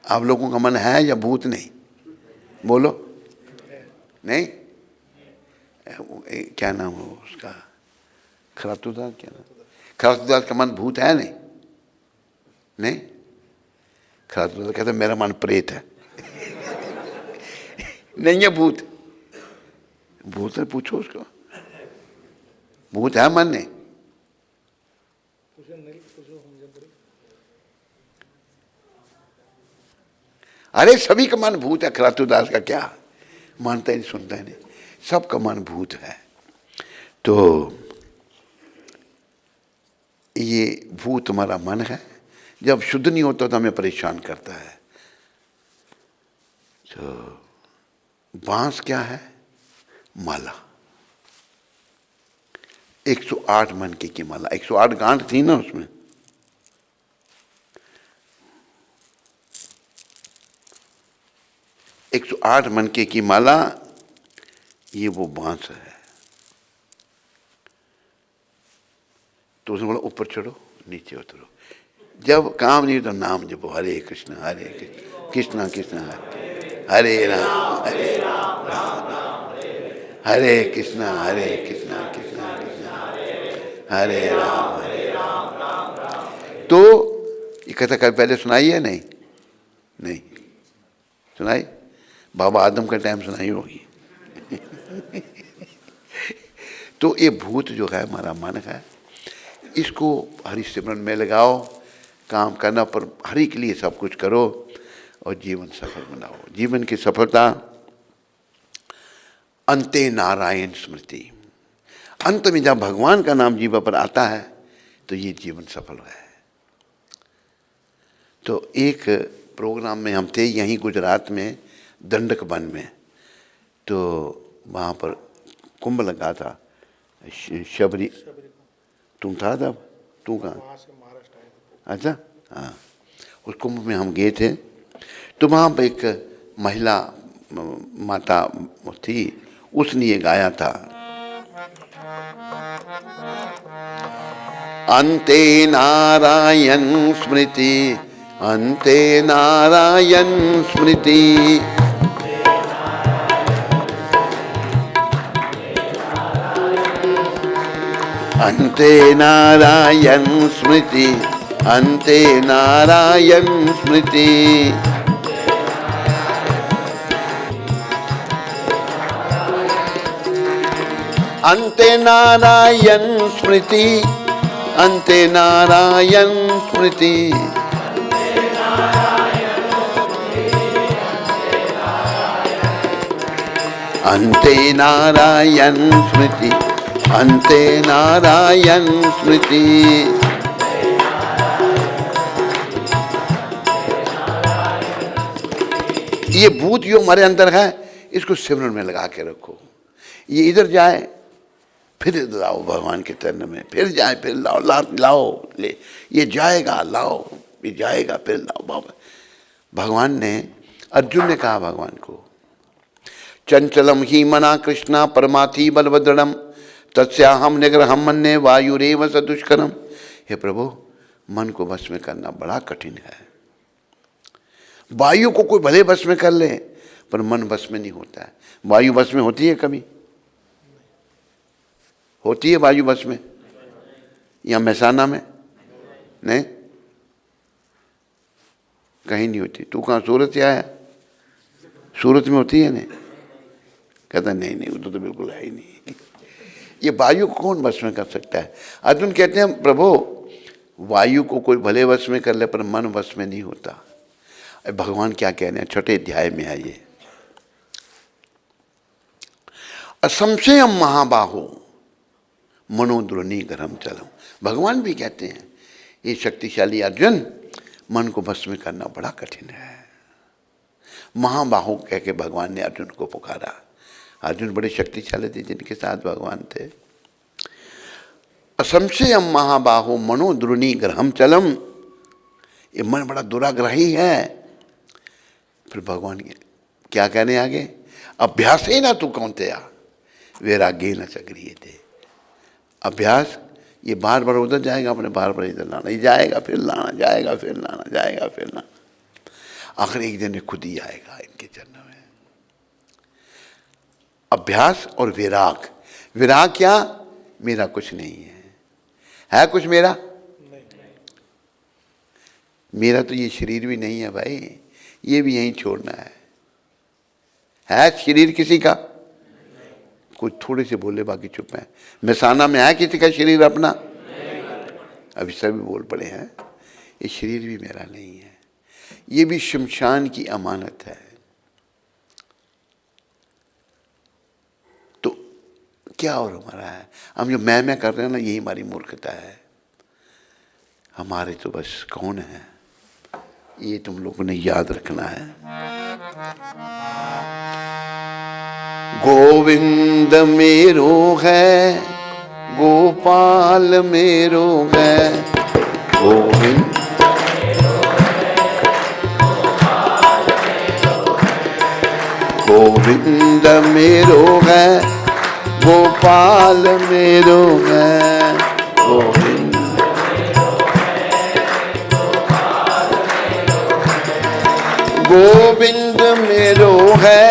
Speaker 1: आप लोगों का मन है या भूत? नहीं बोलो। नहीं? क्या नाम है उसका? खरातुदास। क्या नाम? खरातुदास का मन भूत है? नहीं नहीं, खरातुदास कहते मेरा मन प्रेत है। नहीं है भूत। भूत से पूछो उसको, भूत है मन? नहीं। अरे सभी का मन भूत है। खरातुदास का क्या मानता है, नहीं सुनता है, नहीं, सबका मन भूत है। तो ये भूत हमारा मन है, जब शुद्ध नहीं होता तो हमें परेशान करता है। तो बांस क्या है? माला। 108 मनके की माला, 108 गांठ थी ना उसमें। एक 108 मनके की माला, ये वो बांस है। तो उसने बोला ऊपर चढ़ो, नीचे उतरो। जब काम नहीं तो नाम जपो, हरे कृष्ण कृष्ण कृष्ण हरे राम हरे कृष्ण कृष्ण कृष्ण हरे राम। तो ये कथा कभी पहले सुनाई है? नहीं नहीं सुनाई। बाबा आदम का टाइम सुनाई होगी। तो ये भूत जो है हमारा मन है, इसको हरि सिमरन में लगाओ, काम करना, पर हरि के लिए सब कुछ करो। और जीवन सफल बनाओ। जीवन की सफलता अंते नारायण स्मृति, अंत में जब भगवान का नाम जीवन पर आता है तो ये जीवन सफल है। तो एक प्रोग्राम में हम थे यहीं गुजरात में दंडक वन में, तो वहाँ पर कुंभ लगा था शबरी, तुम था तब? तू कहाँ?
Speaker 2: वहाँ से महाराष्ट्र आए थे।
Speaker 1: अच्छा, हाँ, उस कुंभ में हम गए थे। तो वहाँ पर एक महिला माता थी, उसने ये गाया था, अंते नारायण स्मृति, अंते नारायण स्मृति, अंते नारायण स्मृति, अंते नारायण स्मृति, अंते नारायण स्मृति, अंते नारायण स्मृति, अंते नारायण स्मृति, अंते नारायण स्मृति। ये भूत जो हमारे अंदर है, इसको सिमरन में लगा के रखो। ये इधर जाए फिर इधर आओ भगवान के चरण में, फिर जाए फिर लाओ, लाओ ले, ये जाएगा लाओ, ये जाएगा फिर लाओ। बाबा भगवान ने, अर्जुन ने कहा भगवान को, चंचलम ही मना कृष्णा परमाथि बलभद्रम तस्याहम निग्रहम मन्ये वायुरेव स दुष्करम। हे प्रभु, मन को वश में करना बड़ा कठिन है। वायु को कोई भले वश में कर ले, पर मन वश में नहीं होता है। वायु वश में होती है कभी? होती है वायु वश में? यहाँ महसाना में नहीं, कहीं नहीं होती। तू कहाँ सूरत से आया? सूरत में होती है नहीं? कहता नहीं नहीं, उधर तो बिल्कुल है ही नहीं। ये वायु को कौन वश में कर सकता है? अर्जुन कहते हैं प्रभु, वायु को कोई भले वश में कर ले, पर मन वश में नहीं होता। भगवान क्या कह रहे हैं? छठे अध्याय में है ये, असंशयम महाबाहो मनोद्रोणी गरम चलम। भगवान भी कहते हैं ये शक्तिशाली अर्जुन, मन को वश में करना बड़ा कठिन है। महाबाहो कह के भगवान ने अर्जुन को पुकारा। अर्जुन बड़े शक्तिशाली थे जिनके साथ भगवान थे। असंशयम महाबाहो मनोद्रोणी ग्रहम चलम, ये मन बड़ा दुराग्रही है। फिर भगवान क्या कहने आगे? अभ्यास ही ना तू कौनतया वैराग्य न चक्रिय थे। अभ्यास, ये बार बार उधर जाएगा, अपने बार बार इधर लाना, ये जाएगा फिर लाना, जाएगा फिर लाना, जाएगा फिर लाना, आखिर एक दिन खुद ही आएगा इनके चरणों में। अभ्यास और विराग। विराग क्या? मेरा कुछ नहीं है कुछ मेरा? मेरा तो ये शरीर भी नहीं है भाई, ये भी यहीं छोड़ना है शरीर किसी का? कुछ थोड़े से बोले, बाकी चुप है। महसाना में है किसी का शरीर अपना? अभी सभी बोल पड़े हैं ये शरीर भी मेरा नहीं है, ये भी शमशान की अमानत है। तो क्या और हमारा है? हम जो मैं कर रहे हैं ना, यही हमारी मूर्खता है। हमारे तो बस कौन है, ये तुम लोगों ने याद रखना है। गोविंद मेरो है, गोपाल मेरो है, गोविंद गोविंद मेरो है, गोपाल मेरो है, गोविंद गोविंद मेरो है,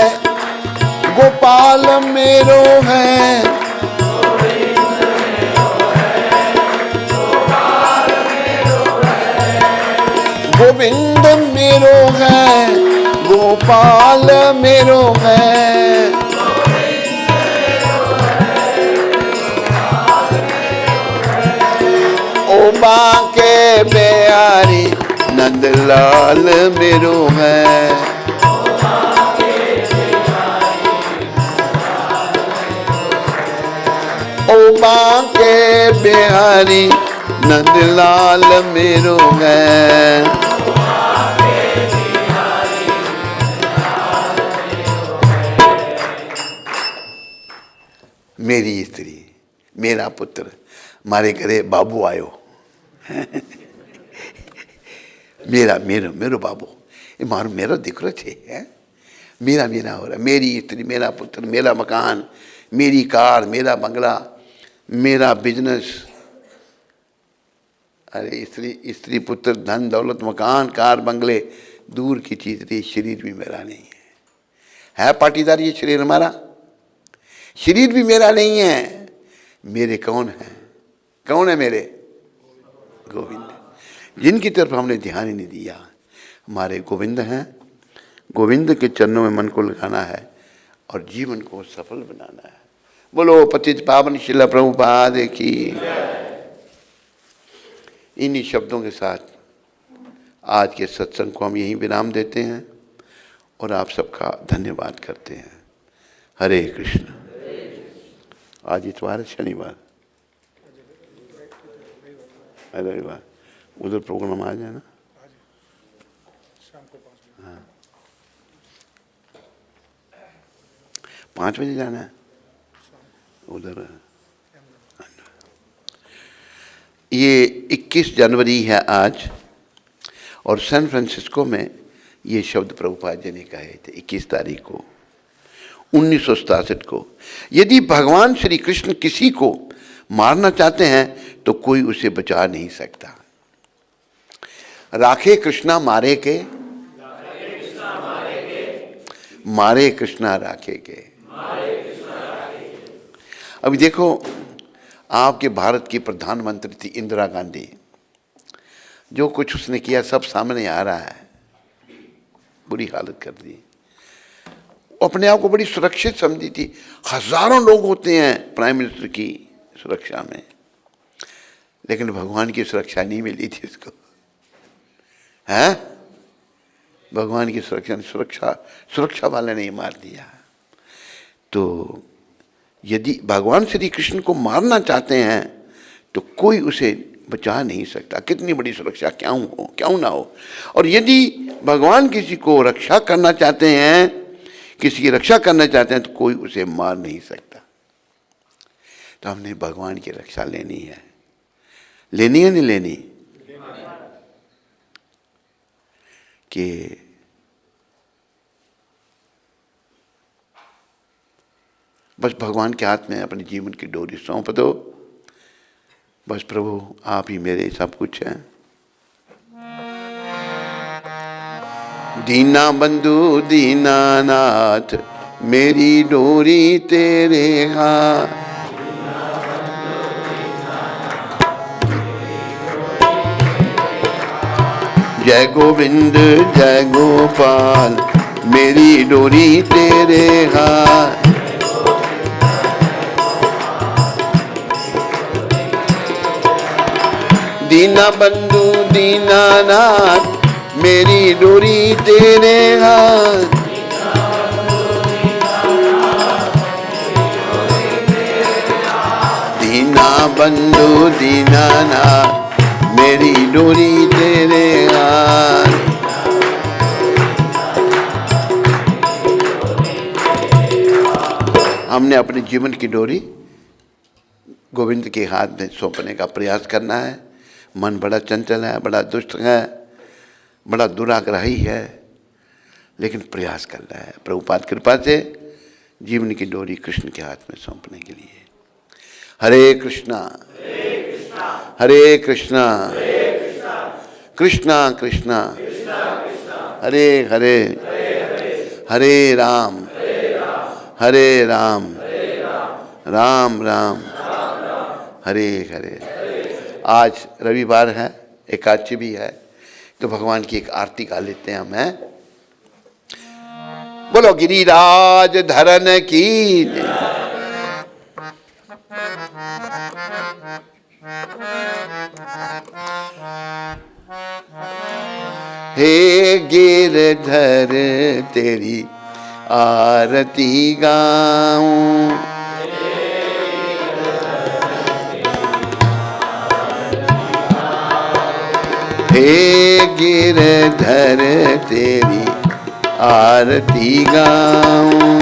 Speaker 1: गोपाल मेरो है, गोविंद मेरो है, गोपाल मेरो है, ओ बांके बिहारी नंद नंद लाल मेरो है। ओ बांके बिहारी नंद लाल मेरो है। मेरी स्त्री, मेरा पुत्र, मारे घरे बाबू आयो। मेरा मेरो मेरो बाबू, ये मारो मेरो दिकरो छे, है? मेरा मेरा हो रहा, मेरी स्त्री, मेरा पुत्र, मेरा मकान, मेरी कार, मेरा बंगला, मेरा बिजनेस। अरे स्त्री स्त्री पुत्र धन दौलत मकान कार बंगले दूर की चीज थी, शरीर भी मेरा नहीं है पाटीदार ये शरीर हमारा? शरीर भी मेरा नहीं है। मेरे कौन है? कौन है मेरे? गोविंद, जिनकी तरफ हमने ध्यान ही नहीं दिया। हमारे गोविंद हैं। गोविंद के चरणों में मन को लगाना है और जीवन को सफल बनाना है। बोलो पतित पावन शिला प्रभुपाद की। इन्हीं शब्दों के साथ आज के सत्संग को हम यहीं विराम देते हैं और आप सबका धन्यवाद करते हैं। हरे कृष्ण। आज इतवार है, शनिवार, रविवार, उधर प्रोग्राम आ जाए ना।
Speaker 2: शाम को 5 बजे।
Speaker 1: हाँ, 5 बजे जाना है उधर। ये 21 जनवरी है आज, और सैन फ्रांसिस्को में ये शब्द प्रभुपाद जी ने कहे थे 21 तारीख को 1967 को। यदि भगवान श्री कृष्ण किसी को मारना चाहते हैं तो कोई उसे बचा नहीं सकता। राखे कृष्णा मारे के, मारे कृष्णा राखे के। अभी देखो, आपके भारत की प्रधानमंत्री थी इंदिरा गांधी, जो कुछ उसने किया सब सामने आ रहा है। बुरी हालत कर दी। अपने आप को बड़ी सुरक्षित समझी थी। हजारों लोग होते हैं प्राइम मिनिस्टर की सुरक्षा में, लेकिन भगवान की सुरक्षा नहीं मिली थी उसको, हैं? भगवान की सुरक्षा वाले ने मार दिया। तो यदि भगवान श्री कृष्ण को मारना चाहते हैं तो कोई उसे बचा नहीं सकता, कितनी बड़ी सुरक्षा क्यों ना हो। और यदि भगवान किसी को रक्षा करना चाहते हैं, किसी की रक्षा करना चाहते हैं, तो कोई उसे मार नहीं सकता। तो हमने भगवान की रक्षा लेनी है। लेनी है नहीं लेनी? कि बस भगवान के हाथ में अपने जीवन की डोरी सौंप दो। बस प्रभु आप ही मेरे सब कुछ हैं। दीना बंधु दीनानाथ मेरी डोरी तेरे हाथ। जय गोविंद जय गोपाल मेरी डोरी तेरे हाथ। दीना बंधु दीनानाथ मेरी डोरी तेरे हाथ। दीना बंधु दीनानाथ मेरी डोरी तेरे हाथ। हमने अपने जीवन की डोरी गोविंद के हाथ में सौंपने का प्रयास करना है। मन बड़ा चंचल है, बड़ा दुष्ट है, बड़ा दुराग्रही है, लेकिन प्रयास कर रहा है प्रभुपाद कृपा से जीवन की डोरी कृष्ण के हाथ में सौंपने के लिए। हरे कृष्णा हरे कृष्णा कृष्णा कृष्णा हरे हरे हरे राम राम राम हरे हरे। आज रविवार है, एकादशी भी है, तो भगवान की एक आरती गा लेते हैं हम, हैं? बोलो गिरिराज धरन की जय। हे गिरधर तेरी आरती गाऊं। हे गिरधर तेरी आरती गाऊं।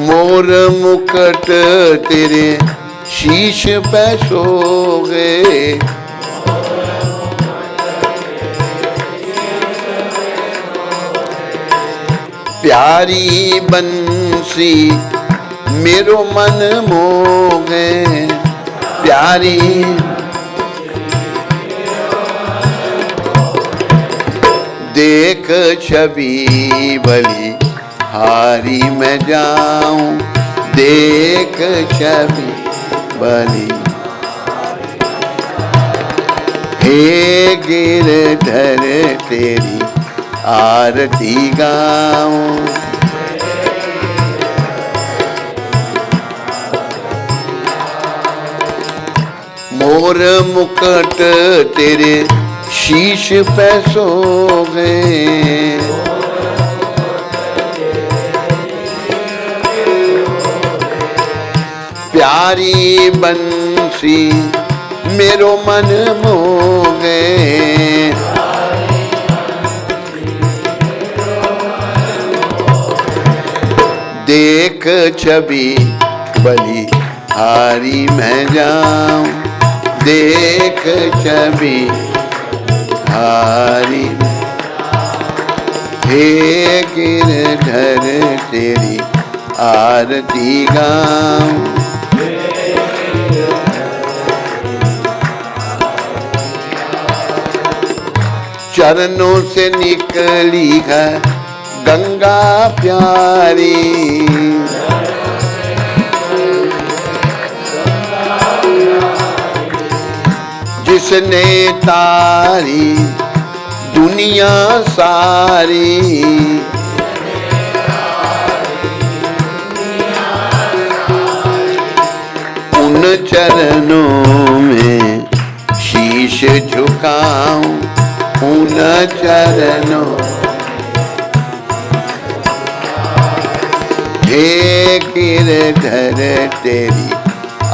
Speaker 1: मोर मुकुट तेरे शीश पे सोगे, प्यारी बंसी मेरो मन मोहे, प्यारी देख छवि बली हारी मैं जाऊं, देख छवि बली। हे गिरधर तेरी आरती गाऊं। मोर मुकुट तेरे शीश पे सोगे, प्यारी बंसी मेरो मन मोहे, देख छवि बली हारी मैं जाऊं, देख छवि हारी। हे गिरधर तेरी आरती गाऊं। चरणों से निकली है गंगा प्यारी, जिसने तारी दुनिया सारी, उन चरणों में शीश झुकाऊं, उन चरणों। हे गिरधर तेरी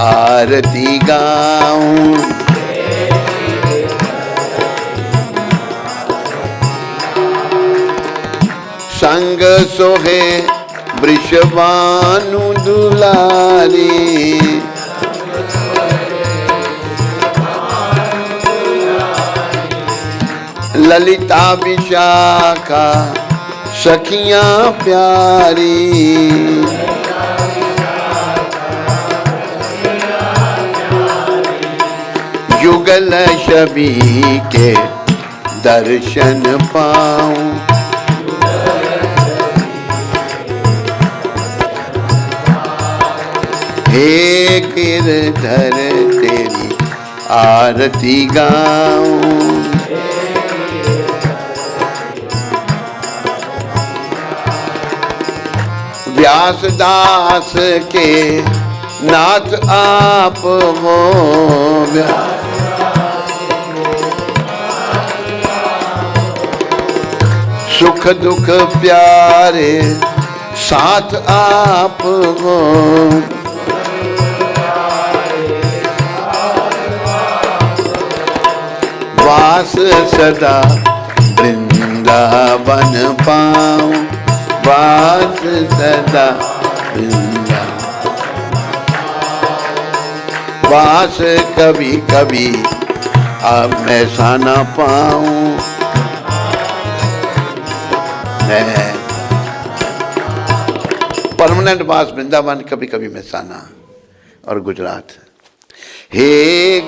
Speaker 1: आरती गाऊं। संग सोहे वृषभानु दुलारी, ललिता विशाखा सखियां प्यारी, युगल छवि के दर्शन पाऊं। हे गिरधर तेरी आरती गाऊं। व्यासदास के नाथ आप हो, सुख दुख प्यारे साथ आप हो, वास सदा वृंदावन पाऊं, वास सदा वृंदावन, वास कभी कभी अब मैं सा न पाऊं। मैं परमानेंट वास वृंदावन, कभी कभी मैं साना और गुजरात। हे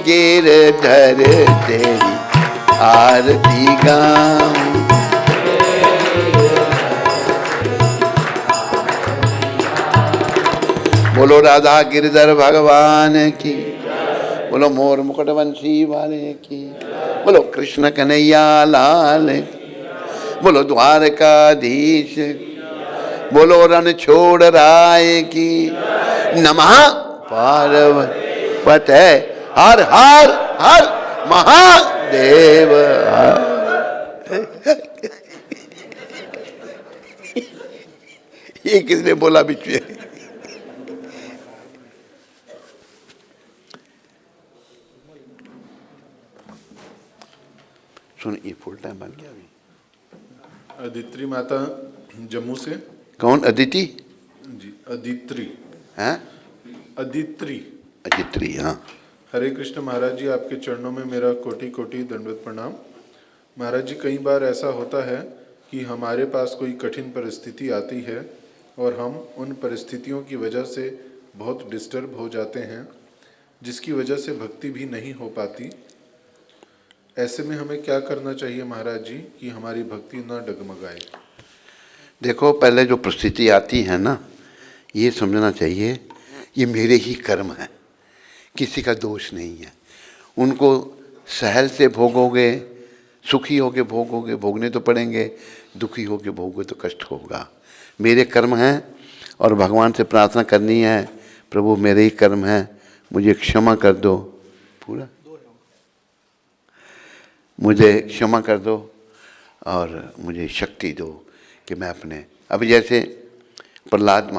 Speaker 1: गिरधर तेरी आरती गाऊं। बोलो राधा गिरधर भगवान की, बोलो मोर मुकुट बंसी वाले की, बोलो कृष्ण कन्हैया लाल की, बोलो द्वारकाधीश, बोलो रण छोड़ राय की। नमः पार्वती पथ है। हर हर हर महादेव हर। ये किसने बोला बीच में? सुन, ये फुल टाइम बन गया अभी।
Speaker 3: अदित्री माता जम्मू से।
Speaker 1: कौन अदिति?
Speaker 3: जी, अदित्री।
Speaker 1: हैं?
Speaker 3: अदित्री।
Speaker 1: अदित्री, हाँ।
Speaker 3: हरे कृष्ण महाराज जी, आपके चरणों में मेरा कोटि कोटि दंडवत प्रणाम। महाराज जी, कई बार ऐसा होता है कि हमारे पास कोई कठिन परिस्थिति आती है और हम उन परिस्थितियों की वजह से बहुत डिस्टर्ब हो जाते हैं, जिसकी वजह से भक्ति भी नहीं हो पाती। ऐसे में हमें क्या करना चाहिए महाराज जी कि हमारी भक्ति न डगमगाए?
Speaker 1: देखो, पहले जो परिस्थिति आती है ना, ये समझना चाहिए ये मेरे ही कर्म है, किसी का दोष नहीं है। उनको सहल से भोगोगे, सुखी होके भोगोगे, भोगने तो पड़ेंगे, दुखी होके भोगोगे तो कष्ट होगा। मेरे कर्म हैं और भगवान से प्रार्थना करनी है, प्रभु मेरे ही कर्म हैं, मुझे क्षमा कर दो। पूरा मुझे क्षमा कर दो और मुझे शक्ति दो कि मैं अपने, अभी जैसे प्रहलाद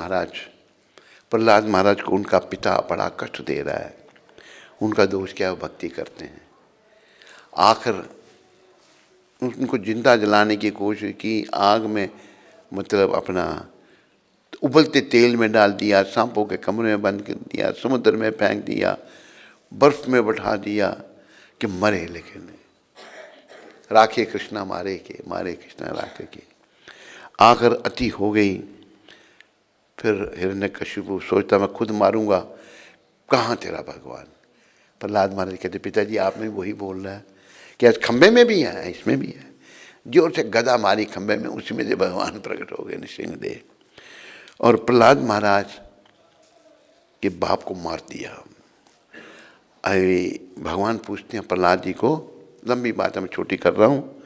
Speaker 1: महाराज को उनका पिता बड़ा कष्ट दे रहा है। उनका दोष क्या है? वो भक्ति करते हैं। आखिर उनको जिंदा जलाने की कोशिश की, आग में मतलब अपना उबलते तेल में डाल दिया, सांपों के कमरे में बंद कर दिया, समुद्र में फेंक दिया, बर्फ में बैठा दिया कि मरे, लेकिन राखे कृष्णा मारे कृष्णा राखे के। आखिर अति हो गई। फिर हिरण्यकशिपु सोचता मैं खुद मारूंगा, कहाँ तेरा भगवान? प्रहलाद महाराज कहते पिताजी आपने वही बोल रहा है कि आज खंबे में भी है, इसमें भी है। जोर से गदा मारी खंबे में, उसी में से भगवान प्रकट हो गए नृसिंहदेव। और प्रहलाद महाराज के बाप को मार दिया। अरे भगवान पूछते हैं प्रहलाद जी को, लंबी बात मैं छोटी कर रहा हूँ,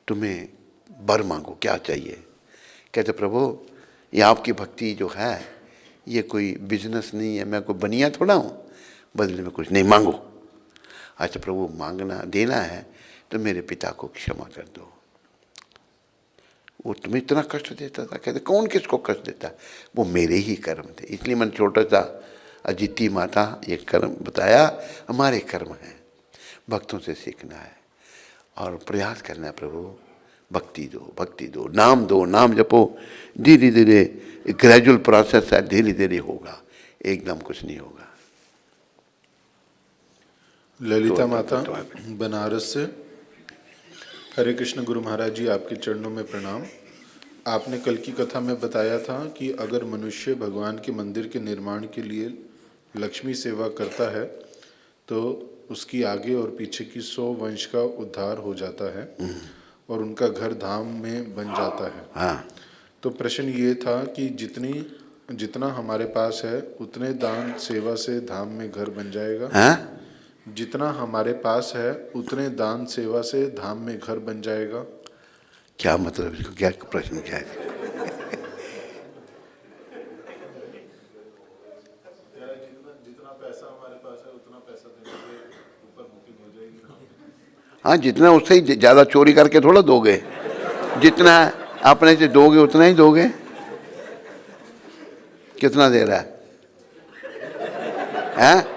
Speaker 1: तुम्हें वर मांगो, क्या चाहिए? कहते प्रभु ये आपकी भक्ति जो है ये कोई बिजनेस नहीं है, मैं कोई बनिया थोड़ा हूँ, बदले में कुछ नहीं, मांगो। अच्छा प्रभु मांगना देना है तो मेरे पिता को क्षमा कर दो, वो तुम्हें इतना कष्ट देता था। कहते कौन किसको कष्ट देता? वो मेरे ही कर्म थे, इसलिए मैंने छोटा सा अदिति माता ये कर्म बताया, हमारे कर्म हैं, भक्तों से सीखना है और प्रयास करना है। प्रभु भक्ति दो, नाम जपो, धीरे धीरे ग्रेजुअल प्रोसेस है, धीरे धीरे होगा, एकदम कुछ नहीं होगा।
Speaker 3: ललिता माता बनारस से। हरे कृष्ण गुरु महाराज जी, आपके चरणों में प्रणाम। आपने कल की कथा में बताया था कि अगर मनुष्य भगवान के मंदिर के निर्माण के लिए लक्ष्मी सेवा करता है तो उसकी आगे और पीछे की 100 वंश का उद्धार हो जाता है और उनका घर धाम में बन जाता है।
Speaker 1: हाँ।
Speaker 3: तो प्रश्न ये था कि जितना हमारे पास है उतने दान सेवा से धाम में घर बन जाएगा?
Speaker 1: हाँ?
Speaker 3: जितना हमारे पास है उतने दान सेवा से धाम में घर बन जाएगा?
Speaker 1: क्या मतलब, इसको क्या प्रश्न क्या है?
Speaker 3: जितना पैसा हमारे पास है उतना पैसा देने के ऊपर बुकिंग हो जाएगी।
Speaker 1: हाँ, जितना उससे ही ज़्यादा चोरी करके थोड़ा दोगे, जितना अपने से दोगे उतना ही दोगे। कितना दे रहा है? हैं?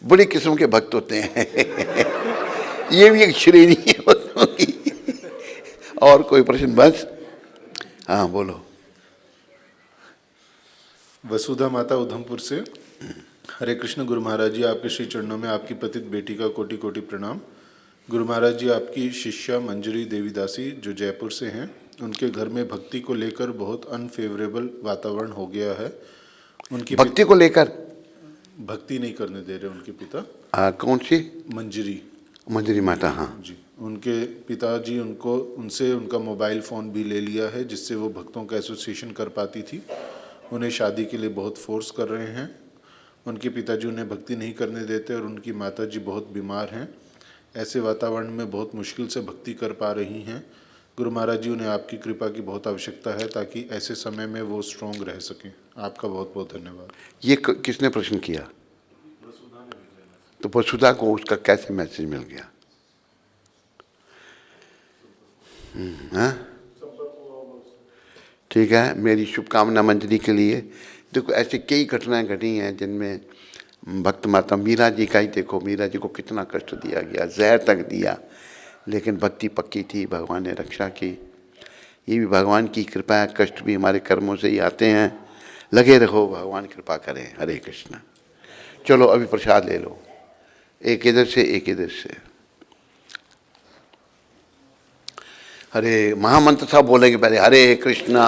Speaker 1: बड़ी किस्म के भक्त होते हैं। ये भी एक श्रेणी है भक्तों की। और कोई प्रश्न? बस हाँ बोलो।
Speaker 3: वसुधा माता उधमपुर से। हरे कृष्ण गुरु महाराज जी, आपके श्री चरणों में आपकी पतित बेटी का कोटि कोटि प्रणाम। गुरु महाराज जी, आपकी शिष्या मंजरी देवीदासी जो जयपुर से हैं, उनके घर में भक्ति को लेकर बहुत अनफेवरेबल वातावरण हो गया है। उनकी
Speaker 1: भक्ति को लेकर
Speaker 3: भक्ति नहीं करने दे रहे उनके पिता।
Speaker 1: कौन सी?
Speaker 3: मंजरी
Speaker 1: माता। हाँ
Speaker 3: जी, उनके पिताजी उनसे उनका मोबाइल फ़ोन भी ले लिया है, जिससे वो भक्तों का एसोसिएशन कर पाती थी। उन्हें शादी के लिए बहुत फोर्स कर रहे हैं। उनके पिताजी उन्हें भक्ति नहीं करने देते और उनकी माताजी बहुत बीमार हैं। ऐसे वातावरण में बहुत मुश्किल से भक्ति कर पा रही हैं। गुरु महाराज जी, उन्हें आपकी कृपा की बहुत आवश्यकता है ताकि ऐसे समय में वो स्ट्रॉन्ग रह सकें। आपका बहुत बहुत धन्यवाद।
Speaker 1: ये किसने प्रश्न किया? तो वसुधा को उसका कैसे मैसेज मिल गया? हाँ, ठीक है। मेरी शुभकामना मंजरी के लिए। देखो, ऐसी कई घटनाएं घटी हैं जिनमें भक्त माता मीरा जी का ही देखो, मीरा जी को कितना कष्ट दिया गया, जहर तक दिया, लेकिन भक्ति पक्की थी, भगवान ने रक्षा की। ये भी भगवान की कृपा है, कष्ट भी हमारे कर्मों से ही आते हैं। लगे रहो, भगवान कृपा करें। हरे कृष्ण। चलो अभी प्रसाद ले लो, एक इधर से एक इधर से। हरे महामंत्र साहब बोलेंगे पहले, हरे कृष्णा